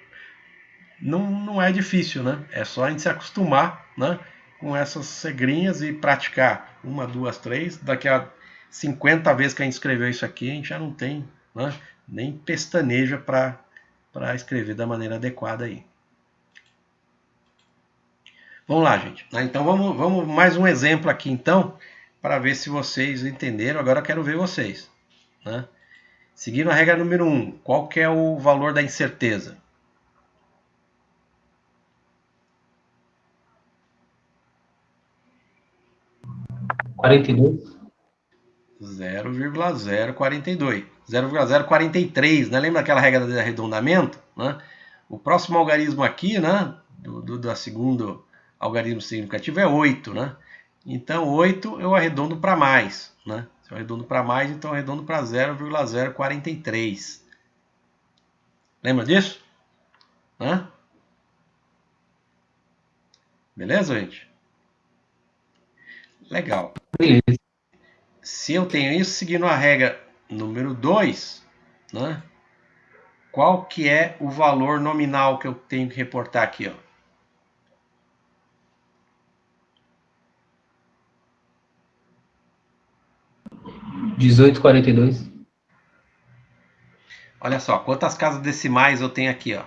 Não é difícil, né? É só a gente se acostumar, né, com essas regrinhas e praticar 1, 2, 3. Daqui a 50 vezes que a gente escreveu isso aqui, a gente já não tem, né, nem pestaneja para escrever da maneira adequada aí. Vamos lá, gente. Então vamos mais um exemplo aqui, então, para ver se vocês entenderam. Agora eu quero ver vocês. Né? Seguindo a regra número 1, qual que é o valor da incerteza? 42. 0,042. 0,043, né? Lembra aquela regra de arredondamento? Né? O próximo algarismo aqui, né, do segundo algarismo significativo é 8, né? Então 8 eu arredondo para mais, né? Se eu arredondo para mais, então eu arredondo para 0,043. Lembra disso? Né? Beleza, gente? Legal. Beleza. Se eu tenho isso, seguindo a regra número 2, né? Qual que é o valor nominal que eu tenho que reportar aqui, ó? $18,42. Olha só, quantas casas decimais eu tenho aqui, ó?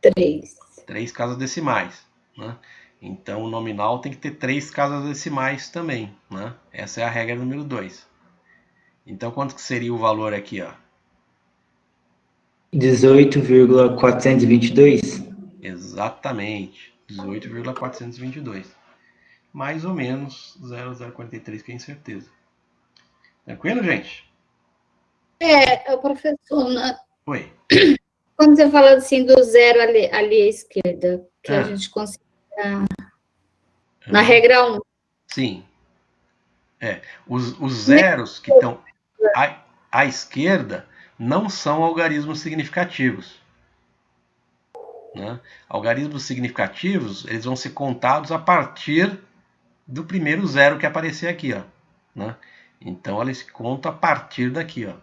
3. 3 casas decimais, né? Então o nominal tem que ter 3 casas decimais também, né? Essa é a regra número 2. Então quanto que seria o valor aqui, ó? 18,422. Exatamente, 18,422. Mais ou menos 0,043, que é incerteza. Tranquilo, gente? O professor, Oi. quando você fala assim do zero ali à esquerda, que a gente considera na regra 1. Sim. Os zeros que estão à esquerda não são algarismos significativos. Né? Algarismos significativos, eles vão ser contados a partir do primeiro zero que aparecer aqui, ó. Né? Então, eles contam a partir daqui, ó.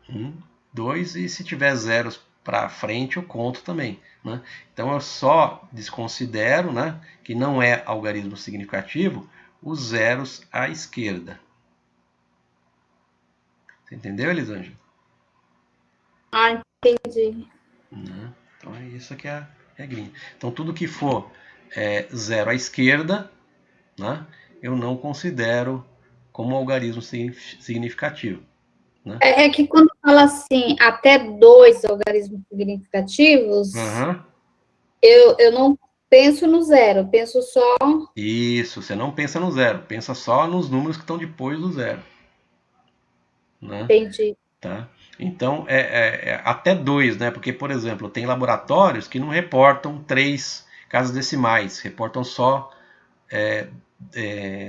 1, 2, e se tiver zeros para frente, eu conto também. Né? Então, eu só desconsidero, né, que não é algarismo significativo os zeros à esquerda. Você entendeu, Elisângela? Ah, entendi. Então, é isso que é a regrinha. Então, tudo que for zero à esquerda, né, eu não considero como algarismo significativo. Né? É que quando fala assim, até 2 algarismos significativos, eu não penso no zero, penso só... Isso, você não pensa no zero, pensa só nos números que estão depois do zero. Né? Entendi. Tá? Então, até 2, né? Porque, por exemplo, tem laboratórios que não reportam 3 casas decimais, reportam só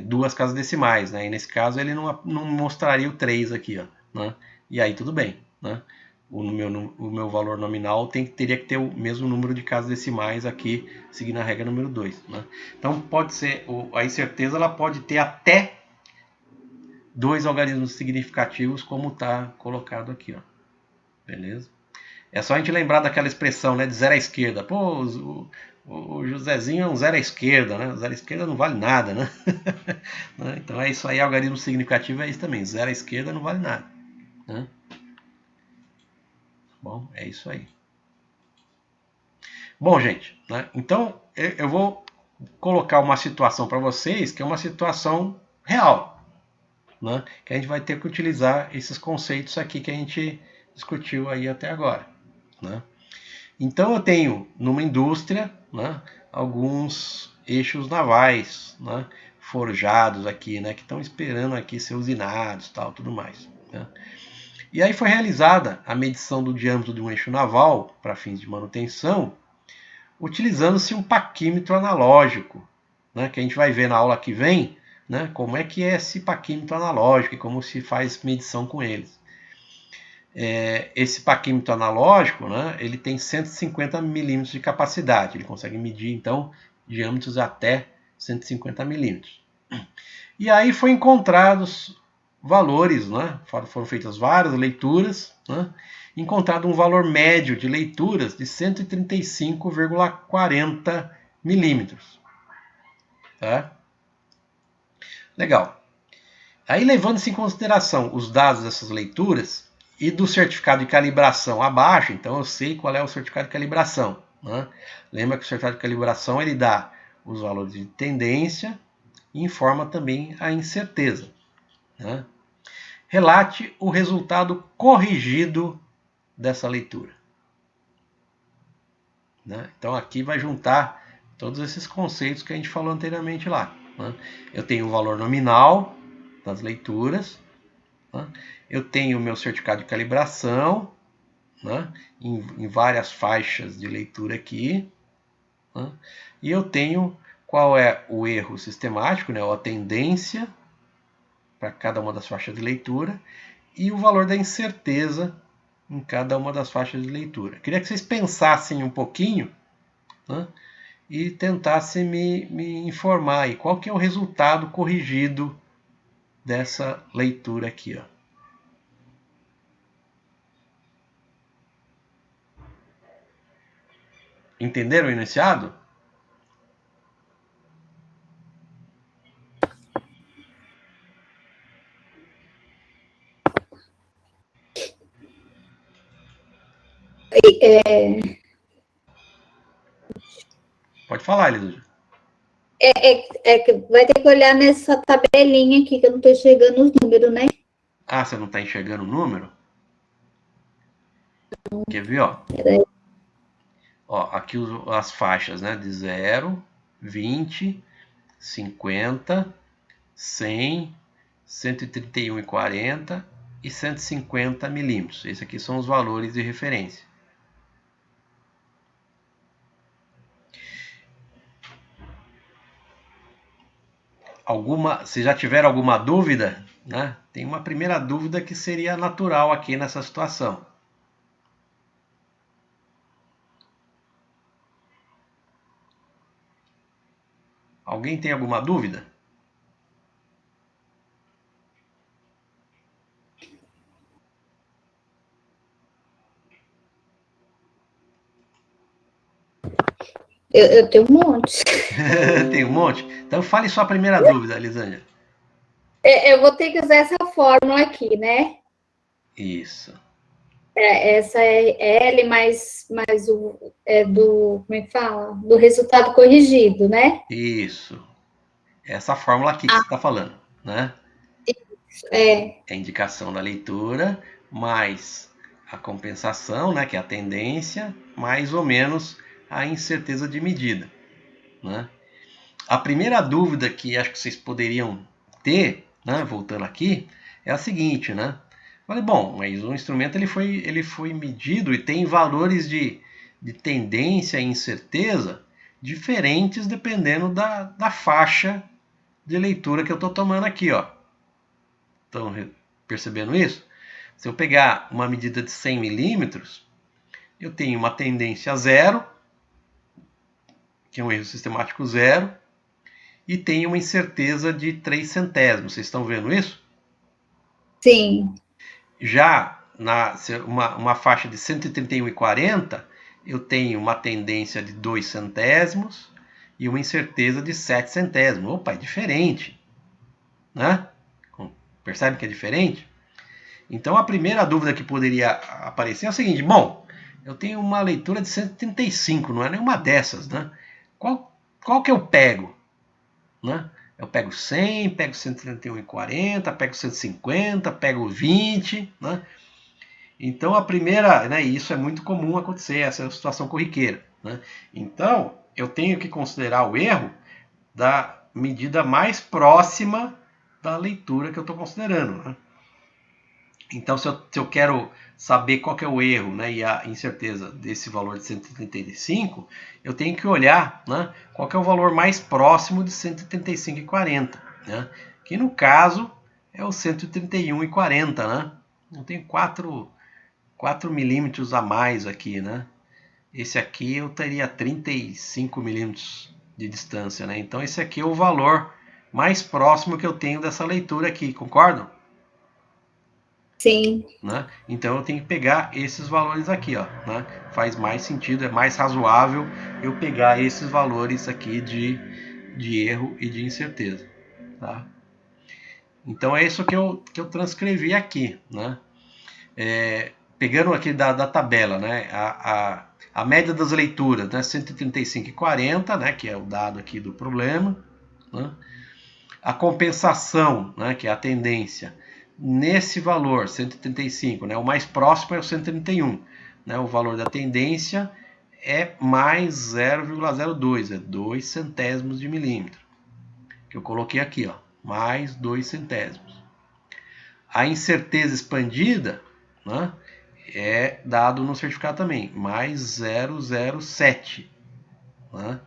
2 casas decimais, né? E nesse caso ele não mostraria o 3 aqui, ó, né? E aí tudo bem, né? O meu valor nominal teria que ter o mesmo número de casas decimais aqui, seguindo a regra número 2. Né? Então pode ser, a incerteza ela pode ter até 2 algarismos significativos, como está colocado aqui, ó. Beleza? É só a gente lembrar daquela expressão, né, de zero à esquerda. Pô, o Josézinho é um zero à esquerda, né? O zero à esquerda não vale nada, né? Então é isso aí, algarismo significativo é isso também. Zero à esquerda não vale nada. Né? Bom, é isso aí. Bom, gente, né? Então eu vou colocar uma situação para vocês que é uma situação real, né? Que a gente vai ter que utilizar esses conceitos aqui que a gente discutiu aí até agora, né? Então eu tenho numa indústria, né, alguns eixos navais, né, forjados aqui, né, que estão esperando aqui ser usinados, tal, tudo mais. Né? E aí foi realizada a medição do diâmetro de um eixo naval para fins de manutenção, utilizando-se um paquímetro analógico, né, que a gente vai ver na aula que vem, né, como é que é esse paquímetro analógico e como se faz medição com eles. Esse paquímetro analógico, né, ele tem 150 milímetros de capacidade, ele consegue medir então diâmetros até 150 milímetros. E aí foram encontrados valores, né, foram feitas várias leituras, né, encontrado um valor médio de leituras de 135,40 milímetros. Tá? Legal. Aí, levando-se em consideração os dados dessas leituras e do certificado de calibração abaixo, então eu sei qual é o certificado de calibração. Né? Lembra que o certificado de calibração ele dá os valores de tendência e informa também a incerteza. Né? Relate o resultado corrigido dessa leitura. Né? Então aqui vai juntar todos esses conceitos que a gente falou anteriormente lá. Né? Eu tenho o valor nominal das leituras, né? Eu tenho o meu certificado de calibração, né? em várias faixas de leitura aqui, né? E eu tenho qual é o erro sistemático, né? Ou a tendência para cada uma das faixas de leitura e o valor da incerteza em cada uma das faixas de leitura. Queria que vocês pensassem um pouquinho, né? E tentassem me informar aí qual que é o resultado corrigido dessa leitura aqui, ó. Entenderam o enunciado? Pode falar, Elisa. Que vai ter que olhar nessa tabelinha aqui, que eu não estou enxergando os números, né? Ah, você não está enxergando o número? Quer ver, ó? Ó, aqui as faixas, né? De 0, 20, 50, 100, 131,40 e 150 milímetros. Esses aqui são os valores de referência. Se já tiver alguma dúvida, né? Tem uma primeira dúvida que seria natural aqui nessa situação. Alguém tem alguma dúvida? Eu tenho um monte. Tem um monte? Então fale sua primeira dúvida, Lisângela. Eu vou ter que usar essa fórmula aqui, né? Isso. Essa é L mais do, como é que fala? Do resultado corrigido, né? Isso. Essa fórmula aqui que você está falando, né? É a indicação da leitura, mais a compensação, né? Que é a tendência, mais ou menos a incerteza de medida, né? A primeira dúvida que acho que vocês poderiam ter, né, voltando aqui, é a seguinte, né? Falei, bom, mas o instrumento ele foi medido e tem valores de tendência e incerteza diferentes dependendo da faixa de leitura que eu estou tomando aqui, ó. Estão percebendo isso? Se eu pegar uma medida de 100 milímetros, eu tenho uma tendência zero, que é um erro sistemático zero, e tenho uma incerteza de 3 centésimos. Vocês estão vendo isso? Sim. Já uma faixa de 131,40, eu tenho uma tendência de 2 centésimos e uma incerteza de 7 centésimos. Opa, é diferente, né? Percebe que é diferente? Então, a primeira dúvida que poderia aparecer é o seguinte: bom, eu tenho uma leitura de 135, não é nenhuma dessas, né? Qual que eu pego? Né? Eu pego 100, pego 131,40, pego 150, pego 20, né? Então, a primeira, né, e isso é muito comum acontecer, essa é a situação corriqueira, né? Então, eu tenho que considerar o erro da medida mais próxima da leitura que eu estou considerando, né? Então, se eu quero saber qual que é o erro, né, e a incerteza desse valor de 135, eu tenho que olhar, né, qual que é o valor mais próximo de 135,40, né, que no caso é o 131,40, né? Eu tenho 4 milímetros a mais aqui, né? Esse aqui eu teria 35 milímetros de distância, né? Então esse aqui é o valor mais próximo que eu tenho dessa leitura aqui, concordam? Sim. Né? Então eu tenho que pegar esses valores aqui, ó, né? Faz mais sentido, é mais razoável eu pegar esses valores aqui de erro e de incerteza, tá? Então é isso que eu transcrevi aqui, né? Pegando aqui da tabela, né? A média das leituras, né? 135,40, né? Que é o dado aqui do problema, né? A compensação, né? Que é a tendência, nesse valor, 135, né? O mais próximo é o 131, né? O valor da tendência é mais 0,02, é 2 centésimos de milímetro, que eu coloquei aqui, ó, mais 2 centésimos. A incerteza expandida, né? É dado no certificado também, mais 0,07, né?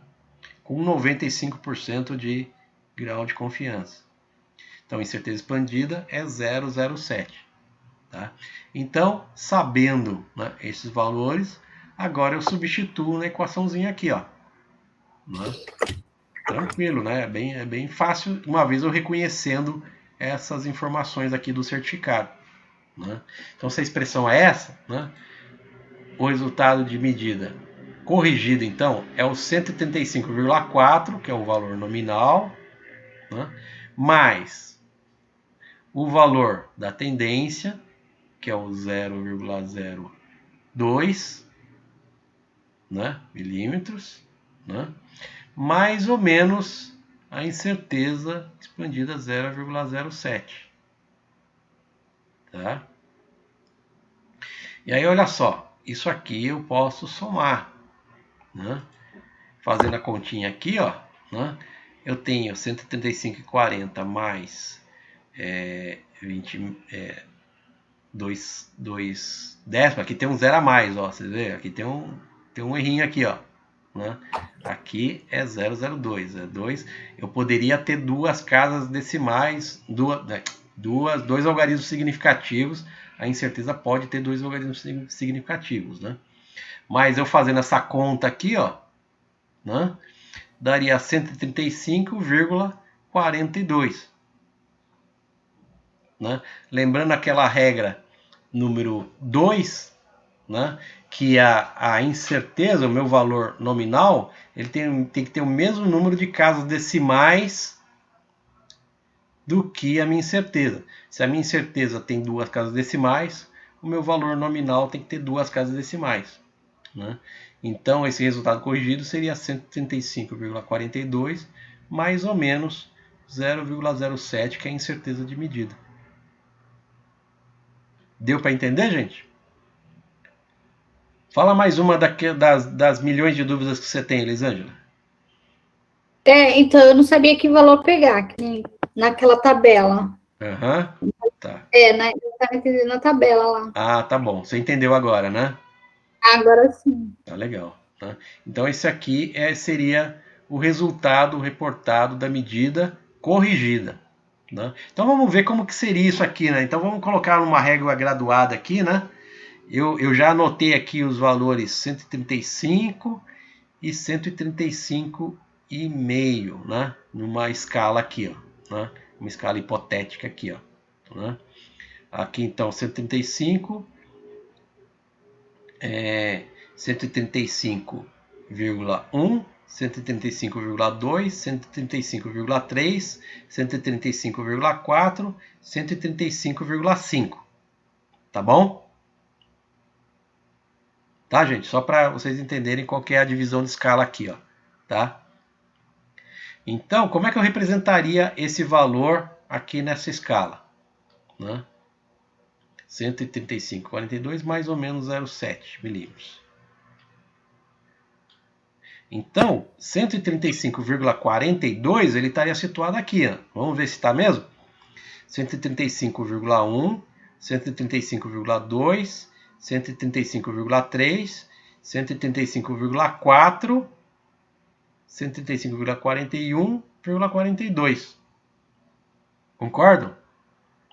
Com 95% de grau de confiança. Então, incerteza expandida é 0,07. Tá? Então, sabendo, né, esses valores, agora eu substituo na equaçãozinha aqui, ó, né? Tranquilo, né? É bem fácil, uma vez eu reconhecendo essas informações aqui do certificado, né? Então, se a expressão é essa, né, o resultado de medida corrigida, então, é o 135,4, que é o valor nominal, né, mais o valor da tendência, que é o 0,02, né, milímetros, né, mais ou menos a incerteza expandida 0,07. Tá? E aí, olha só, isso aqui eu posso somar, né? Fazendo a continha aqui, ó, né? Eu tenho 135,40 mais 2 décimos. Aqui tem um zero a mais, ó, vocês veem? Aqui tem um errinho aqui, ó, né? Aqui é 0,02, é 2. Eu poderia ter duas casas decimais, dois algarismos significativos. A incerteza pode ter dois algarismos significativos, né? Mas eu fazendo essa conta aqui, ó, né, daria 135,42. Né? Lembrando aquela regra número 2, né, que a incerteza, o meu valor nominal, ele tem que ter o mesmo número de casas decimais do que a minha incerteza. Se a minha incerteza tem duas casas decimais, o meu valor nominal tem que ter duas casas decimais. Né? Então, esse resultado corrigido seria 135,42, mais ou menos 0,07, que é a incerteza de medida. Deu para entender, gente? Fala mais uma das milhões de dúvidas que você tem, Elisângela. Então, eu não sabia que valor pegar naquela tabela. Tá. Eu estava entendendo a tabela lá. Ah, tá bom. Você entendeu agora, né? Agora sim. Tá legal. Tá? Então, esse aqui seria o resultado reportado da medida corrigida. Né? Então, vamos ver como que seria isso aqui, né? Então, vamos colocar uma régua graduada aqui, né? Eu já anotei aqui os valores 135 e 135,5, né? Numa escala aqui, ó, né? Uma escala hipotética aqui, ó, né? Aqui então 135 135,1, 135,2, 135,3, 135,4, 135,5. Tá bom? Tá, gente? Só para vocês entenderem qual que é a divisão de escala aqui, ó. Tá? Então, como é que eu representaria esse valor aqui nessa escala? Né? 135,42 mais ou menos 0,7 milímetros. Então, 135,42 ele estaria situado aqui. Ó. Vamos ver se está mesmo? 135,1, 135,2, 135,3, 135,4, 135,41,42. Concordam?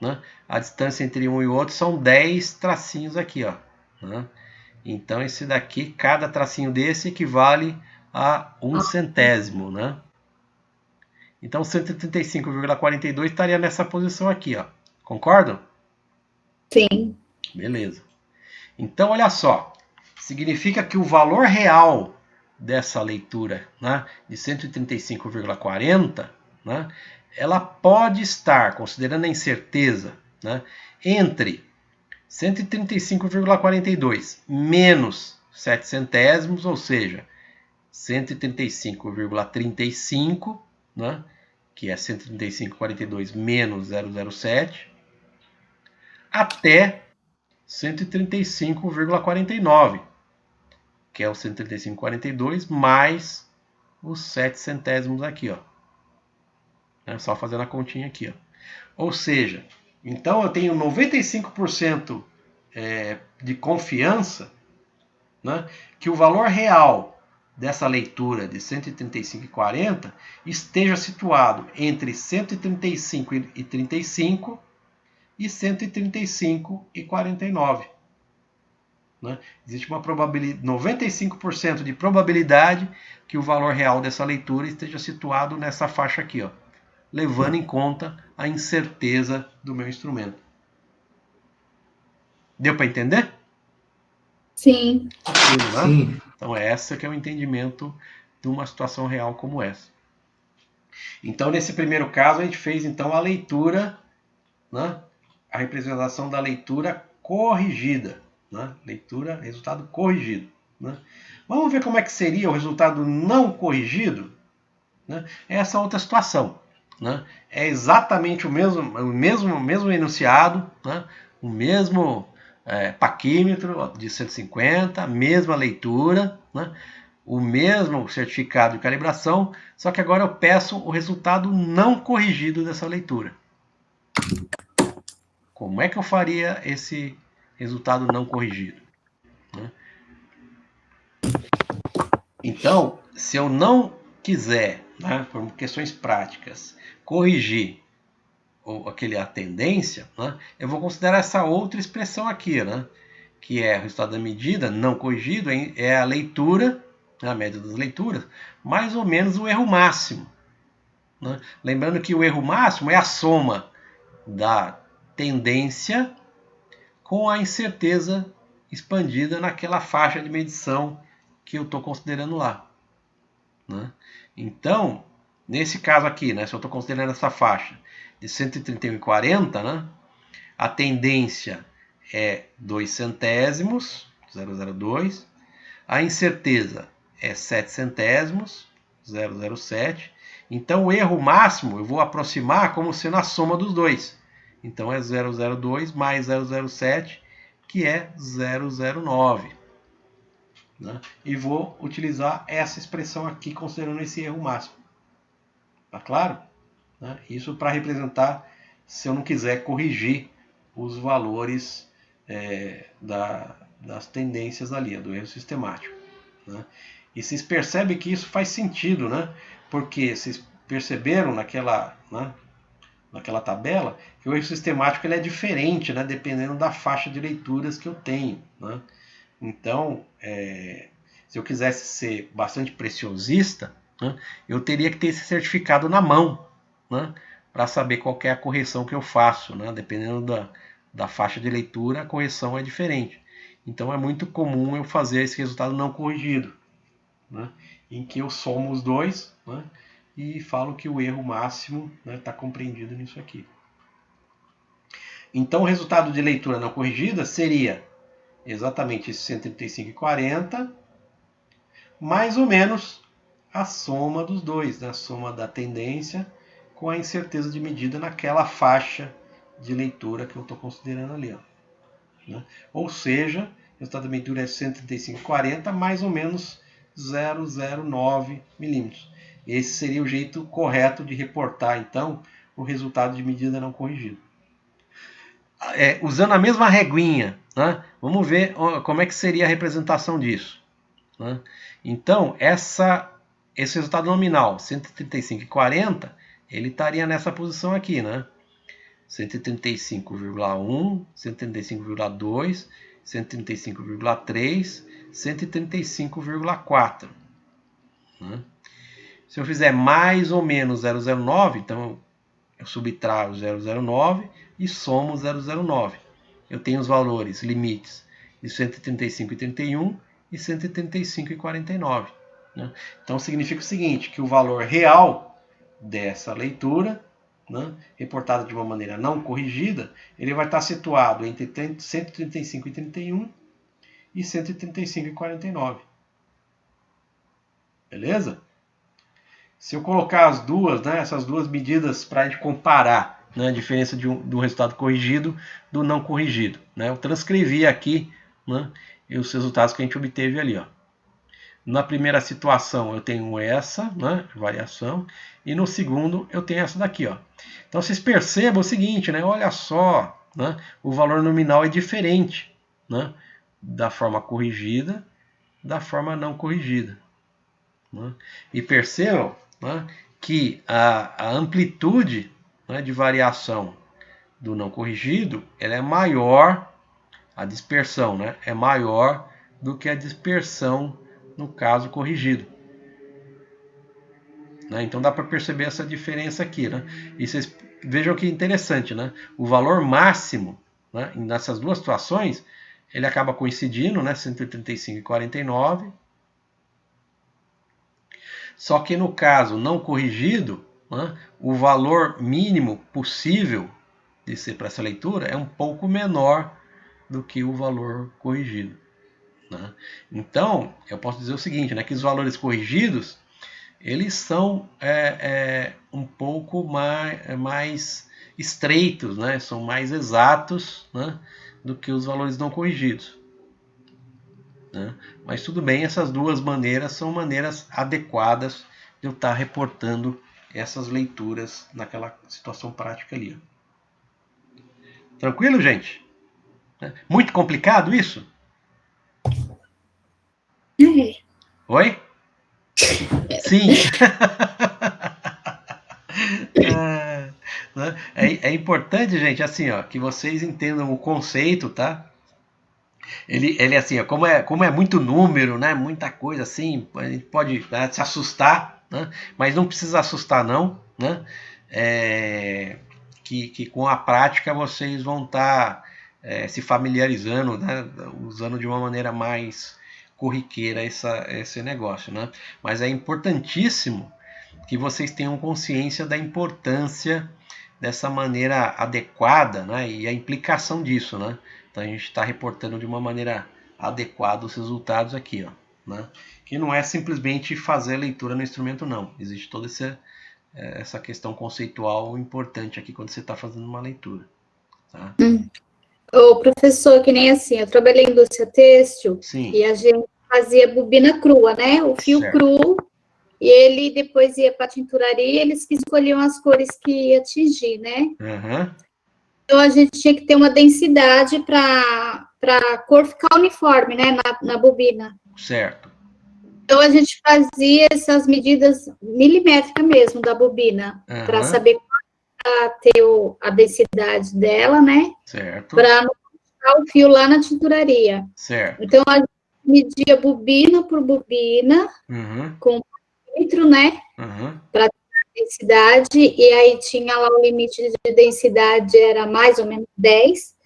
Né? A distância entre um e o outro são 10 tracinhos aqui. Ó, né? Então, esse daqui, cada tracinho desse equivale a 1 centésimo. Né? Então, 135,42 estaria nessa posição aqui. Ó. Concordam? Sim. Beleza. Então, olha só. Significa que o valor real dessa leitura, né, de 135,40, né, ela pode estar, considerando a incerteza, né, entre 135,42 menos 7 centésimos, ou seja, 135,35, né, que é 135,42 menos 0,07, até 135,49, que é o 135,42 mais os 7 centésimos aqui, ó. É só fazendo a continha aqui, ó. Ou seja, então eu tenho 95% de confiança, né, que o valor real dessa leitura de 135,40 esteja situado entre 135,35 e 135,49. Né? Existe uma probabilidade, 95% de probabilidade que o valor real dessa leitura esteja situado nessa faixa aqui, ó, levando em conta a incerteza do meu instrumento. Deu para entender? Sim. Né? Sim. Então, essa que é o entendimento de uma situação real como essa. Então, nesse primeiro caso, a gente fez então a leitura, né? A representação da leitura corrigida. Né? Leitura, resultado corrigido. Né? Vamos ver como é que seria o resultado não corrigido? Né? Essa outra situação. Né? É exatamente o mesmo enunciado, né? O mesmo paquímetro de 150, a mesma leitura, né? O mesmo certificado de calibração, só que agora eu peço o resultado não corrigido dessa leitura. Como é que eu faria esse resultado não corrigido? Né? Então, se eu não quiser, né, por questões práticas, corrigir a tendência, né, eu vou considerar essa outra expressão aqui, né, que é o resultado da medida não corrigido, é a leitura, a média das leituras, mais ou menos o erro máximo. Né? Lembrando que o erro máximo é a soma da tendência com a incerteza expandida naquela faixa de medição que eu estou considerando lá. Né? Então, nesse caso aqui, né, se eu estou considerando essa faixa de 131,40, né, a tendência é 2 centésimos, 0,02, a incerteza é 7 centésimos, 0,07. Então, o erro máximo eu vou aproximar como sendo a soma dos dois. Então, é 0,02 mais 0,07, que é 0,09. Né? E vou utilizar essa expressão aqui, considerando esse erro máximo. Tá claro? Né? Isso para representar se eu não quiser corrigir os valores das tendências ali, do erro sistemático. Né? E vocês percebem que isso faz sentido, né? Porque vocês perceberam naquela tabela que o erro sistemático ele é diferente, né? Dependendo da faixa de leituras que eu tenho. Né? Então, se eu quisesse ser bastante preciosista, né, eu teria que ter esse certificado na mão, né, para saber qual é a correção que eu faço. Né? Dependendo da faixa de leitura, a correção é diferente. Então é muito comum eu fazer esse resultado não corrigido, né? Em que eu somo os dois, né? E falo que o erro máximo está compreendido nisso aqui. Então o resultado de leitura não corrigida seria exatamente esse 135,40, mais ou menos a soma dos dois, né? A soma da tendência com a incerteza de medida naquela faixa de leitura que eu estou considerando ali. Ó, né? Ou seja, o resultado da medida é 135,40 mais ou menos 0,09 milímetros. Esse seria o jeito correto de reportar, então, o resultado de medida não corrigida. Usando a mesma reguinha, né? Vamos ver como é que seria a representação disso. Né? Então, esse resultado nominal, 135,40, ele estaria nessa posição aqui, né? 135,1, 135,2, 135,3, 135,4. Né? Se eu fizer mais ou menos 0,09, então eu subtraio 0,09 e somo 0,09. Eu tenho os valores limites de 135,31 e 135,49. Né? Então significa o seguinte, que o valor real dessa leitura, né, reportada de uma maneira não corrigida, ele vai estar situado entre 135,31 e 135,49. Beleza? Se eu colocar as duas, né, essas duas medidas para a gente comparar, né, a diferença do resultado corrigido do não corrigido, né, eu transcrevi aqui, né, os resultados que a gente obteve ali. Ó. Na primeira situação eu tenho essa, né, variação, e no segundo eu tenho essa daqui. Ó. Então vocês percebam o seguinte, né, olha só, né, o valor nominal é diferente, né, da forma corrigida da forma não corrigida. Né? E percebam, né, que a amplitude, né, de variação do não corrigido ela é maior, a dispersão, né, é maior do que a dispersão no caso corrigido. Né? Então dá para perceber essa diferença aqui. Né? E vocês vejam que interessante, né? O valor máximo, né, nessas duas situações ele acaba coincidindo, né, 135,49. Só que no caso não corrigido, né, o valor mínimo possível de ser para essa leitura é um pouco menor do que o valor corrigido. Né? Então, eu posso dizer o seguinte, né, que os valores corrigidos eles são um pouco mais estreitos, né, são mais exatos, né, do que os valores não corrigidos. Né? Mas tudo bem, essas duas maneiras são maneiras adequadas de eu estar reportando essas leituras naquela situação prática ali. Tranquilo, gente? Muito complicado isso? Oi? Sim. É importante, gente, assim, ó, que vocês entendam o conceito, tá? Ele assim, ó, como é muito número, né? Muita coisa assim, a gente pode, né, se assustar, né? Mas não precisa assustar não, né? Que com a prática vocês vão estar se familiarizando, né? Usando de uma maneira mais corriqueira esse negócio, né? Mas é importantíssimo que vocês tenham consciência da importância dessa maneira adequada, né? E a implicação disso, né? Então a gente está reportando de uma maneira adequada os resultados aqui, ó, né? Que não é simplesmente fazer a leitura no instrumento, não. Existe toda essa questão conceitual importante aqui quando você está fazendo uma leitura. Tá? Ô, professor, que nem assim, eu trabalhei em indústria têxtil. Sim. E a gente fazia bobina crua, né? O fio certo. Cru, e ele depois ia para a tinturaria e eles que escolhiam as cores que ia atingir, né? Uhum. Então a gente tinha que ter uma densidade para a cor ficar uniforme, né? Na bobina. Certo. Então a gente fazia essas medidas milimétricas mesmo da bobina, para saber ter a densidade dela, né? Certo. Para não colocar o fio lá na tinturaria. Certo. Então a gente media bobina por bobina, com milímetro, né? Para densidade, e aí tinha lá o limite de densidade, era mais ou menos 10.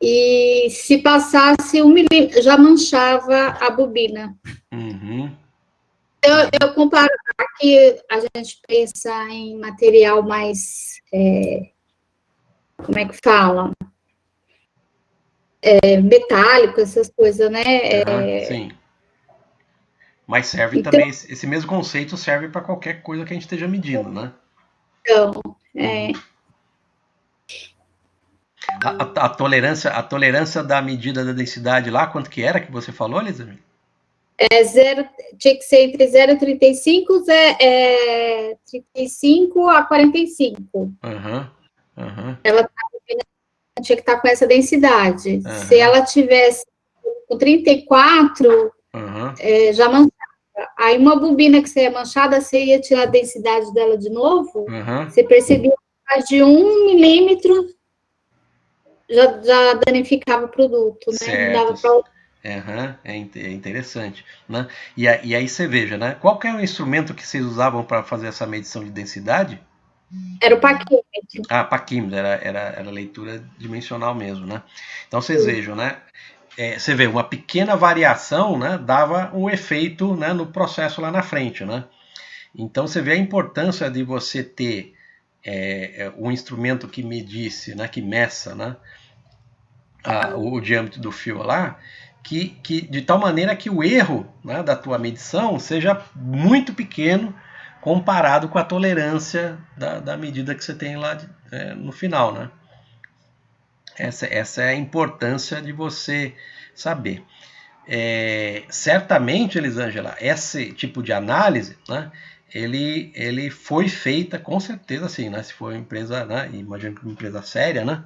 e se passasse 1 milímetro, já manchava a bobina. Uhum. Eu comparo, aqui a gente pensa em material mais, como é que fala? Metálico, essas coisas, né? Sim. Mas serve Então, também, esse mesmo conceito serve para qualquer coisa que a gente esteja medindo, né? A tolerância da medida da densidade lá, quanto que era que você falou, Elizabeth? Tinha que ser entre 0,35 35 a 45. Ela tinha que estar com essa densidade. Se ela tivesse com 34, já manchava. Aí uma bobina que você manchada, você ia tirar a densidade dela de novo, você percebia que mais de 1 milímetro já danificava o produto, né? Certo. Não dava para... É interessante, né? E aí você veja, né? Qual que é o instrumento que vocês usavam para fazer essa medição de densidade? Era o paquímetro. Paquímetro, era leitura dimensional mesmo, né? Então vocês vejam, né? Você vê, uma pequena variação, né, dava um efeito, né, no processo lá na frente, né? Então você vê a importância de você ter um instrumento que medisse, né, que meça, né, o diâmetro do fio lá, que de tal maneira que o erro, né, da tua medição seja muito pequeno comparado com a tolerância da medida que você tem lá no final, né? Essa é a importância de você saber. Certamente, Elisângela, esse tipo de análise, né, ele foi feita com certeza, assim, né, se for uma empresa, né, imagino que uma empresa séria, né,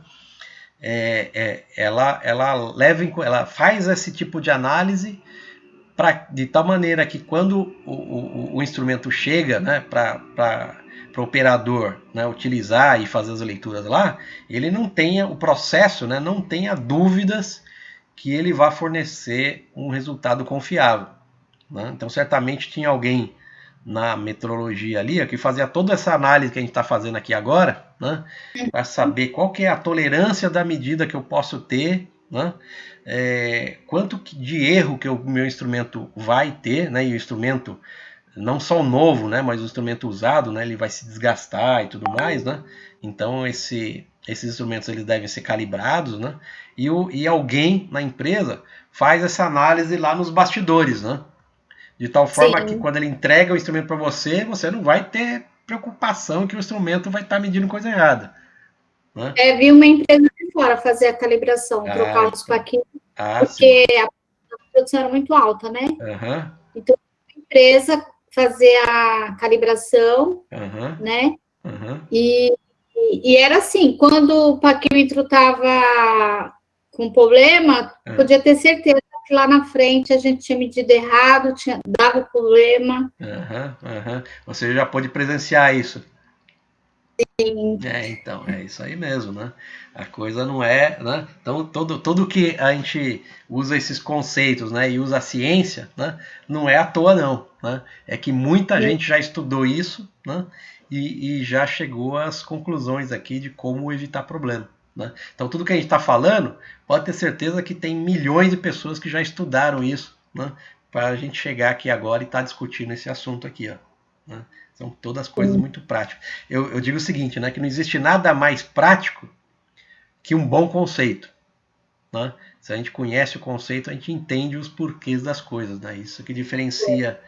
ela faz esse tipo de análise de tal maneira que quando o instrumento chega, né, para o operador, né, utilizar e fazer as leituras lá, ele não tenha o processo, né, não tenha dúvidas que ele vai fornecer um resultado confiável, né? Então certamente tinha alguém na metrologia ali que fazia toda essa análise que a gente está fazendo aqui agora, né, para saber qual que é a tolerância da medida que eu posso ter, né, quanto de erro que o meu instrumento vai ter, né, e o instrumento não só o novo, né, mas o instrumento usado, né, ele vai se desgastar e tudo mais, né? Então esses instrumentos eles devem ser calibrados, né? E alguém na empresa faz essa análise lá nos bastidores, né? De tal forma que quando ele entrega o instrumento para você, você não vai ter preocupação que o instrumento vai estar medindo coisa errada, né? Vi uma empresa de fora fazer a calibração, trocar os paquinhos, porque a produção era muito alta, né? Então, a empresa fazer a calibração, né? E era assim, quando o paquímetro estava com problema, podia ter certeza que lá na frente a gente tinha medido errado, dava problema. Você já pôde presenciar isso? Sim. Então, é isso aí mesmo, né? A coisa não é, né? Então, tudo que a gente usa esses conceitos, né, e usa a ciência, né, não é à toa não, né? É que muita gente já estudou isso, né, e já chegou às conclusões aqui de como evitar problema, né? Então, tudo que a gente está falando, pode ter certeza que tem milhões de pessoas que já estudaram isso, né, para a gente chegar aqui agora e estar discutindo esse assunto aqui, ó, né? São todas coisas muito práticas. Eu digo o seguinte, né, que não existe nada mais prático que um bom conceito, né? Se a gente conhece o conceito, a gente entende os porquês das coisas, né? Isso que diferencia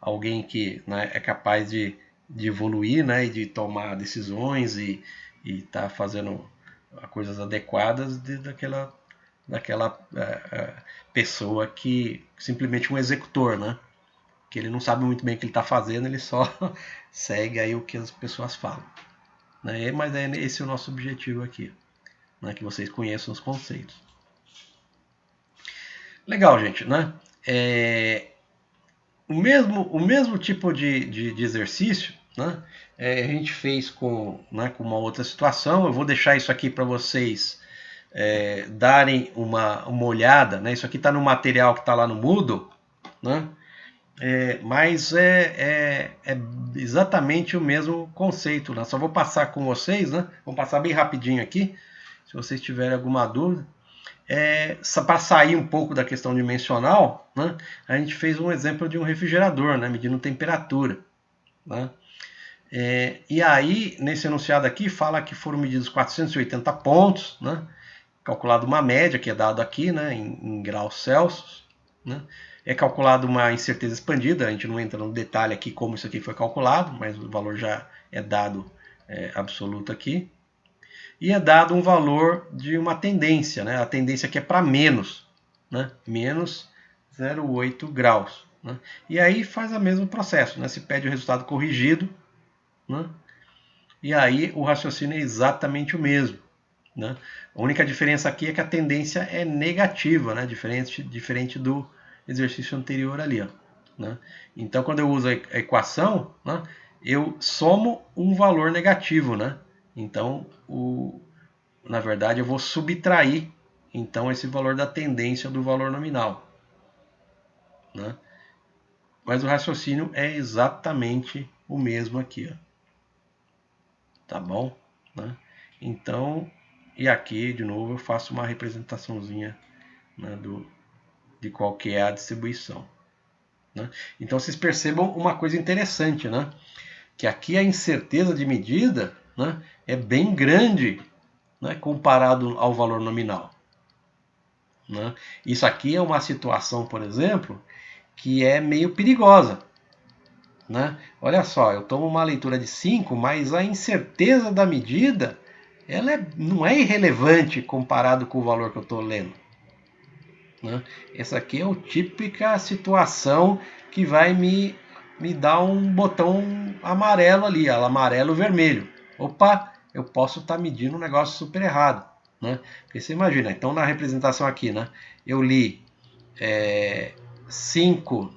alguém que, né, é capaz de evoluir, né, e de tomar decisões e tá fazendo coisas adequadas daquela pessoa que simplesmente um executor, né? Que ele não sabe muito bem o que ele está fazendo, ele só segue aí o que as pessoas falam, né? Mas esse é o nosso objetivo aqui, né? Que vocês conheçam os conceitos. Legal, gente, né? O mesmo tipo de exercício, né, a gente fez com uma outra situação. Eu vou deixar isso aqui para vocês darem uma olhada, né? Isso aqui está no material que está lá no Moodle, né? Mas é exatamente o mesmo conceito, né? Só vou passar com vocês, né? Vou passar bem rapidinho aqui. Se vocês tiverem alguma dúvida. Para sair um pouco da questão dimensional, né, a gente fez um exemplo de um refrigerador, né, medindo temperatura. Né? E aí, nesse enunciado aqui, fala que foram medidos 480 pontos, né, calculado uma média, que é dado aqui, né, em graus Celsius. Né? É calculado uma incerteza expandida, a gente não entra no detalhe aqui como isso aqui foi calculado, mas o valor já é dado absoluto aqui. E é dado um valor de uma tendência, né? A tendência aqui é para menos, né? Menos 0,8 graus. Né? E aí faz o mesmo processo, né? Se pede o resultado corrigido, né? E aí o raciocínio é exatamente o mesmo. Né? A única diferença aqui é que a tendência é negativa, né? Diferente do exercício anterior ali. Ó, né? Então, quando eu uso a equação, né? Eu somo um valor negativo, né? Então, na verdade, eu vou subtrair então esse valor da tendência do valor nominal. Né? Mas o raciocínio é exatamente o mesmo aqui. Ó. Tá bom? Né? Então, e aqui, de novo, eu faço uma representaçãozinha, né, de qual que é a distribuição. Né? Então, vocês percebam uma coisa interessante, né? Que aqui a incerteza de medida, né, é bem grande, né, comparado ao valor nominal. Né? Isso aqui é uma situação, por exemplo, que é meio perigosa. Né? Olha só, eu tomo uma leitura de 5, mas a incerteza da medida não é irrelevante comparado com o valor que eu estou lendo. Né? Essa aqui é a típica situação que vai me dar um botão amarelo ali, amarelo vermelho. Opa, eu posso estar medindo um negócio super errado. Né? Porque você imagina, então na representação aqui, né, eu li 5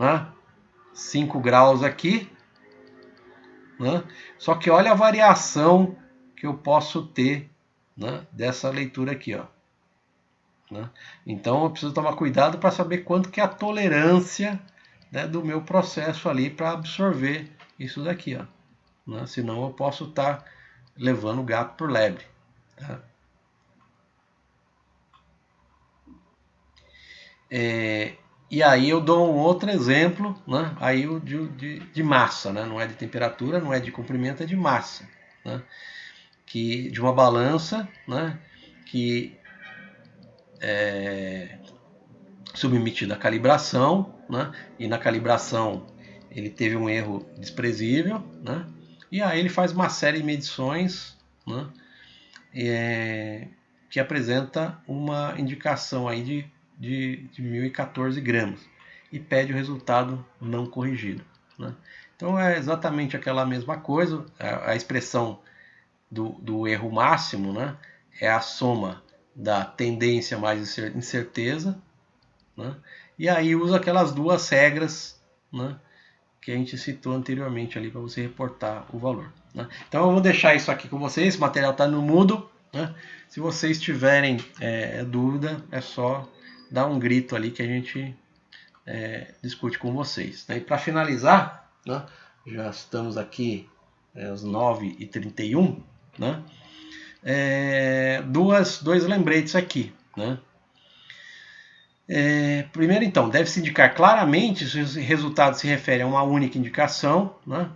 graus aqui, né, só que olha a variação que eu posso ter, né, dessa leitura aqui. Ó. Né? Então eu preciso tomar cuidado para saber quanto que é a tolerância, né, do meu processo ali para absorver isso daqui. Ó. Né? Senão eu posso estar levando o gato por lebre. Tá? E aí eu dou um outro exemplo, né? Aí de massa, né? Não é de temperatura, não é de comprimento, é de massa. Né? Que, de uma balança, né? Que é submetida à calibração, né? E na calibração ele teve um erro desprezível, né? E aí ele faz uma série de medições, né? Que apresenta uma indicação aí de 1.014 gramas e pede o resultado não corrigido. Né? Então é exatamente aquela mesma coisa, a expressão do erro máximo, né, é a soma da tendência mais incerteza, né, e aí usa aquelas duas regras, né, que a gente citou anteriormente ali para você reportar o valor. Né? Então eu vou deixar isso aqui com vocês, esse material está no mudo. Né? Se vocês tiverem dúvida, é só dar um grito ali que a gente discute com vocês. Né? E para finalizar, né, já estamos aqui às 9h31, né? Dois lembretes aqui. Né? Primeiro, então, deve-se indicar claramente se o resultado se refere a uma única indicação, né?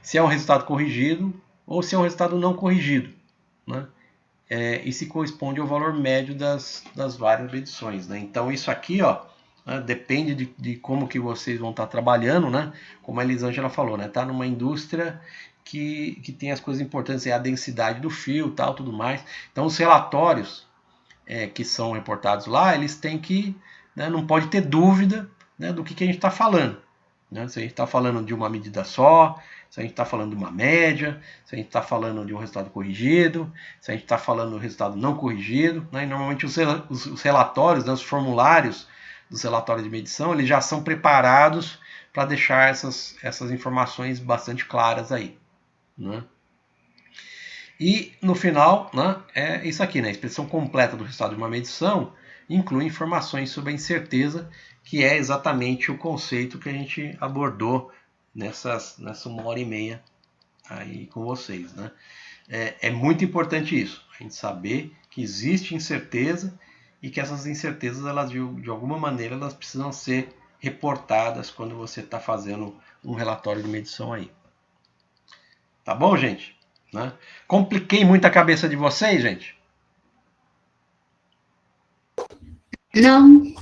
Se é um resultado corrigido ou se é um resultado não corrigido. Né? E se corresponde ao valor médio das várias medições. Né? Então isso aqui, ó, né, depende de como que vocês vão estar trabalhando, né? Como a Elisângela falou, né? Tá numa indústria que tem as coisas importantes, a densidade do fio, tal, tudo mais. Então os relatórios que são reportados lá, eles têm que, né, não pode ter dúvida, né, do que a gente está falando. Né? Se a gente está falando de uma medida só, se a gente está falando de uma média, se a gente está falando de um resultado corrigido, se a gente está falando do resultado não corrigido. Né? E normalmente os relatórios, né, os formulários dos relatórios de medição, eles já são preparados para deixar essas informações bastante claras aí. Né? E no final, né, é isso aqui, né? A expressão completa do resultado de uma medição inclui informações sobre a incerteza, que é exatamente o conceito que a gente abordou nessa 1h30 aí com vocês, né? é muito importante isso, a gente saber que existe incerteza e que essas incertezas, elas de alguma maneira, elas precisam ser reportadas quando você está fazendo um relatório de medição aí. Tá bom, gente? Né? Compliquei muito a cabeça de vocês, gente? Não.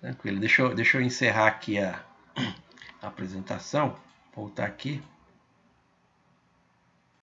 Tranquilo. Deixa eu encerrar aqui a apresentação. Voltar aqui.